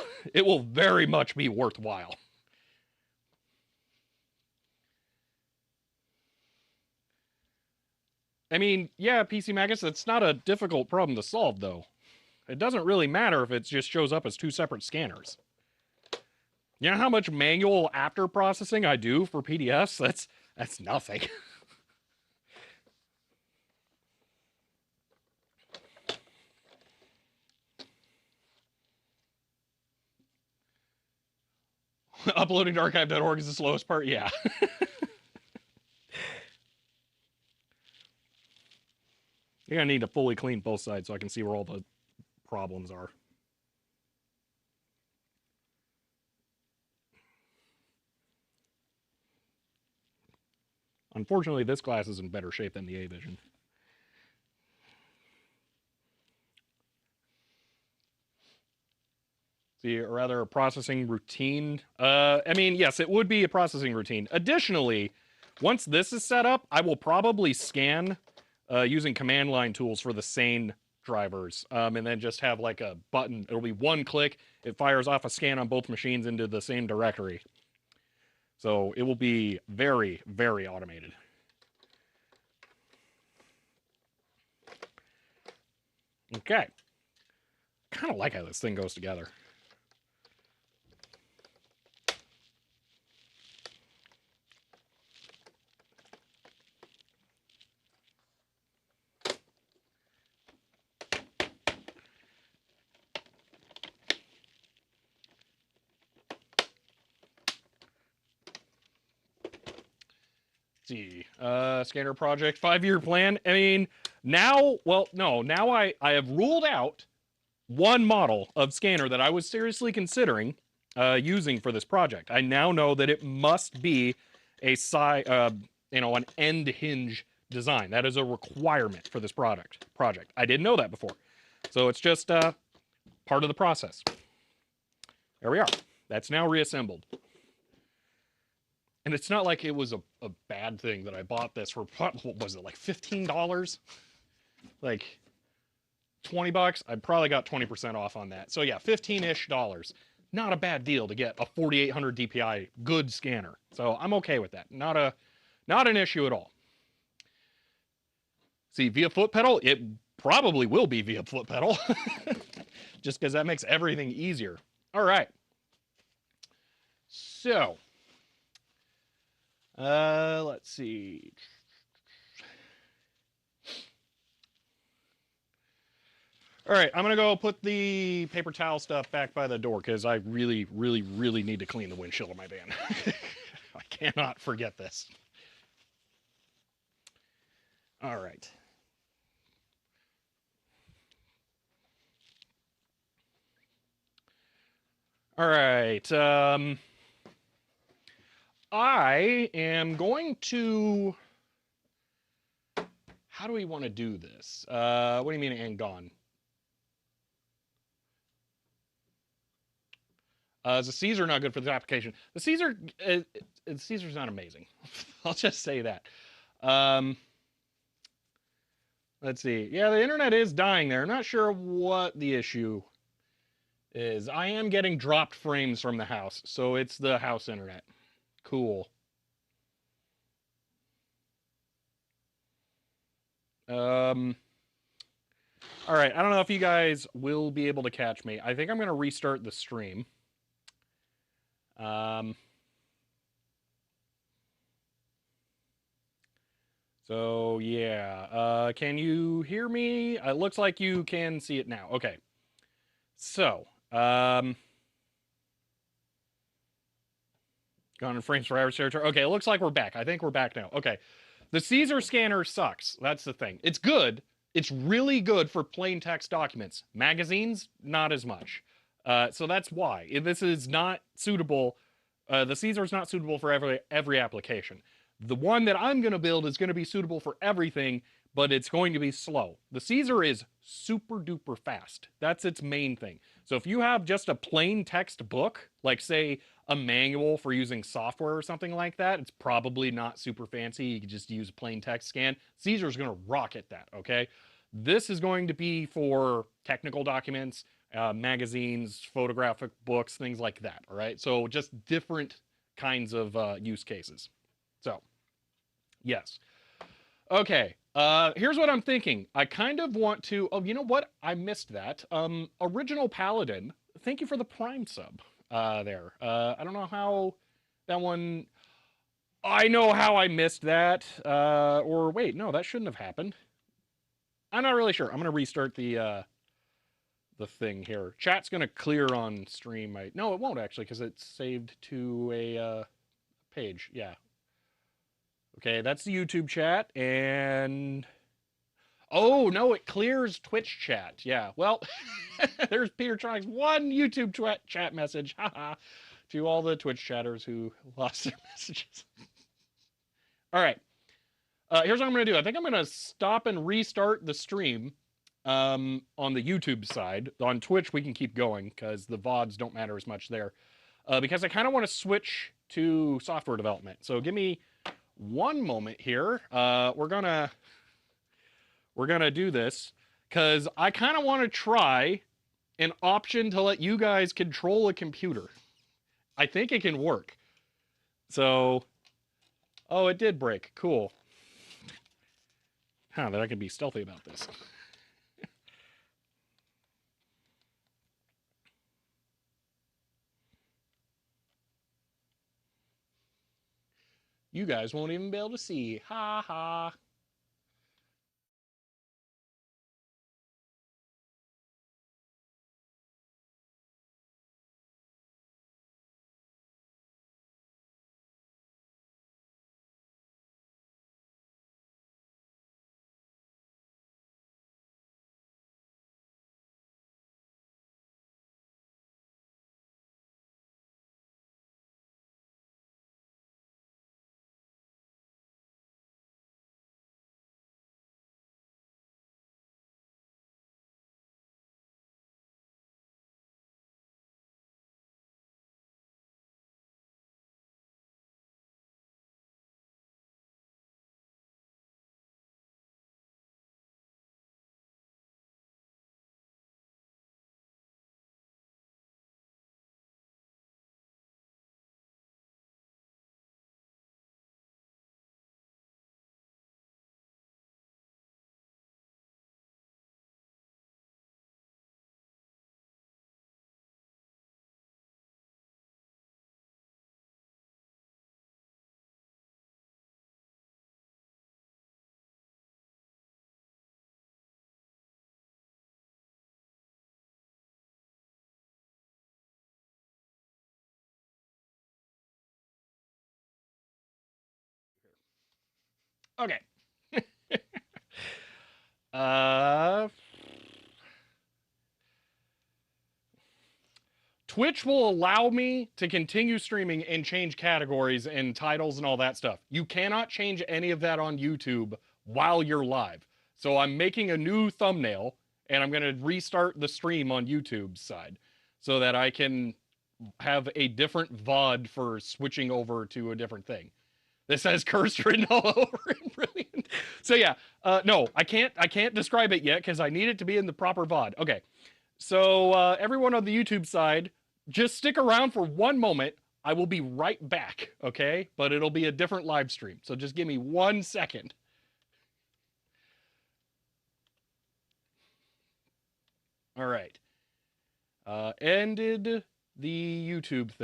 very much be worthwhile. I mean, yeah, PC Magus, that's not a difficult problem to solve, though. It doesn't really matter if it just shows up as two separate scanners. You know how much manual after processing I do for PDFs? That's nothing. Uploading to archive.org is the slowest part, yeah. You're gonna need to fully clean both sides so I can see where all the problems are. Unfortunately, this glass is in better shape than the A-Vision. See, or rather a processing routine. I mean, yes, it would be a processing routine. Additionally, once this is set up, I will probably scan using command line tools for the sane drivers, and then just have like a button. It'll be one click. It fires off a scan on both machines into the same directory. So it will be very, very automated. Okay. Kind of like how this thing goes together. See, scanner project, 5-year plan. I mean, now, well, no, now I have ruled out one model of scanner that I was seriously considering using for this project. I now know that it must be a an end hinge design. That is a requirement for this project. I didn't know that before, so it's just part of the process. There we are. That's now reassembled. And it's not like it was a bad thing that I bought this for, what was it, like $15? Like $20? I probably got 20% off on that. So yeah, 15-ish dollars. Not a bad deal to get a 4800 DPI good scanner. So I'm okay with that. Not an issue at all. See, via foot pedal, it probably will be via foot pedal. Just because that makes everything easier. All right. So, let's see. All right, I'm gonna go put the paper towel stuff back by the door because I really, really, really need to clean the windshield of my van. I cannot forget this. All right. All right. I am going to. How do we want to do this? What do you mean and gone? The Caesar not good for this application. The Caesar's not amazing. I'll just say that. Let's see. Yeah, the internet is dying there. I'm not sure what the issue is. I am getting dropped frames from the house, so it's the house internet. Cool. All right, I don't know if you guys will be able to catch me. I think I'm going to restart the stream. So yeah, can you hear me? It looks like you can see it now. Okay. So, gone in frames per hour territory. Okay, it looks like we're back. I think we're back now. Okay. The Caesar scanner sucks. That's the thing. It's good. It's really good for plain text documents. Magazines, not as much. So that's why. This is not suitable. The Caesar is not suitable for every application. The one that I'm going to build is going to be suitable for everything, but it's going to be slow. The Caesar is super duper fast. That's its main thing. So if you have just a plain text book, like say a manual for using software or something like that, it's probably not super fancy. You can just use a plain text scan. Caesar's going to rocket that, okay? This is going to be for technical documents, magazines, photographic books, things like that, all right? So just different kinds of use cases. So, yes. Okay, here's what I'm thinking. I kind of want to, oh, you know what? I missed that. Original Paladin, thank you for the Prime sub there. I don't know how that one, I know how I missed that. Or wait, no, that shouldn't have happened. I'm not really sure. I'm going to restart the thing here. Chat's going to clear on stream. No, it won't actually because it's saved to a page. Yeah. Okay, that's the YouTube chat, and oh no, it clears Twitch chat. Yeah, well, there's Peter Trying's one YouTube chat message, haha, to all the Twitch chatters who lost their messages. All right, here's what I'm gonna do. I think I'm gonna stop and restart the stream on the YouTube side. On Twitch, we can keep going because the VODs don't matter as much there. Because I kind of want to switch to software development. So give me one moment here. We're gonna do this because I kind of want to try an option to let you guys control a computer. I think it can work. So, oh, it did break. Cool. Huh, that I can be stealthy about this. You guys won't even be able to see. Ha ha. Okay. uh Twitch will allow me to continue streaming and change categories and titles and all that stuff. You cannot change any of that on YouTube while you're live. So I'm making a new thumbnail and I'm going to restart the stream on YouTube's side so that I can have a different VOD for switching over to a different thing. This has curse written all over it. Brilliant. So yeah, no, I can't describe it yet because I need it to be in the proper VOD. Okay, so everyone on the YouTube side, just stick around for one moment. I will be right back, okay? But it'll be a different live stream. So just give me 1 second. All right. Ended the YouTube thing.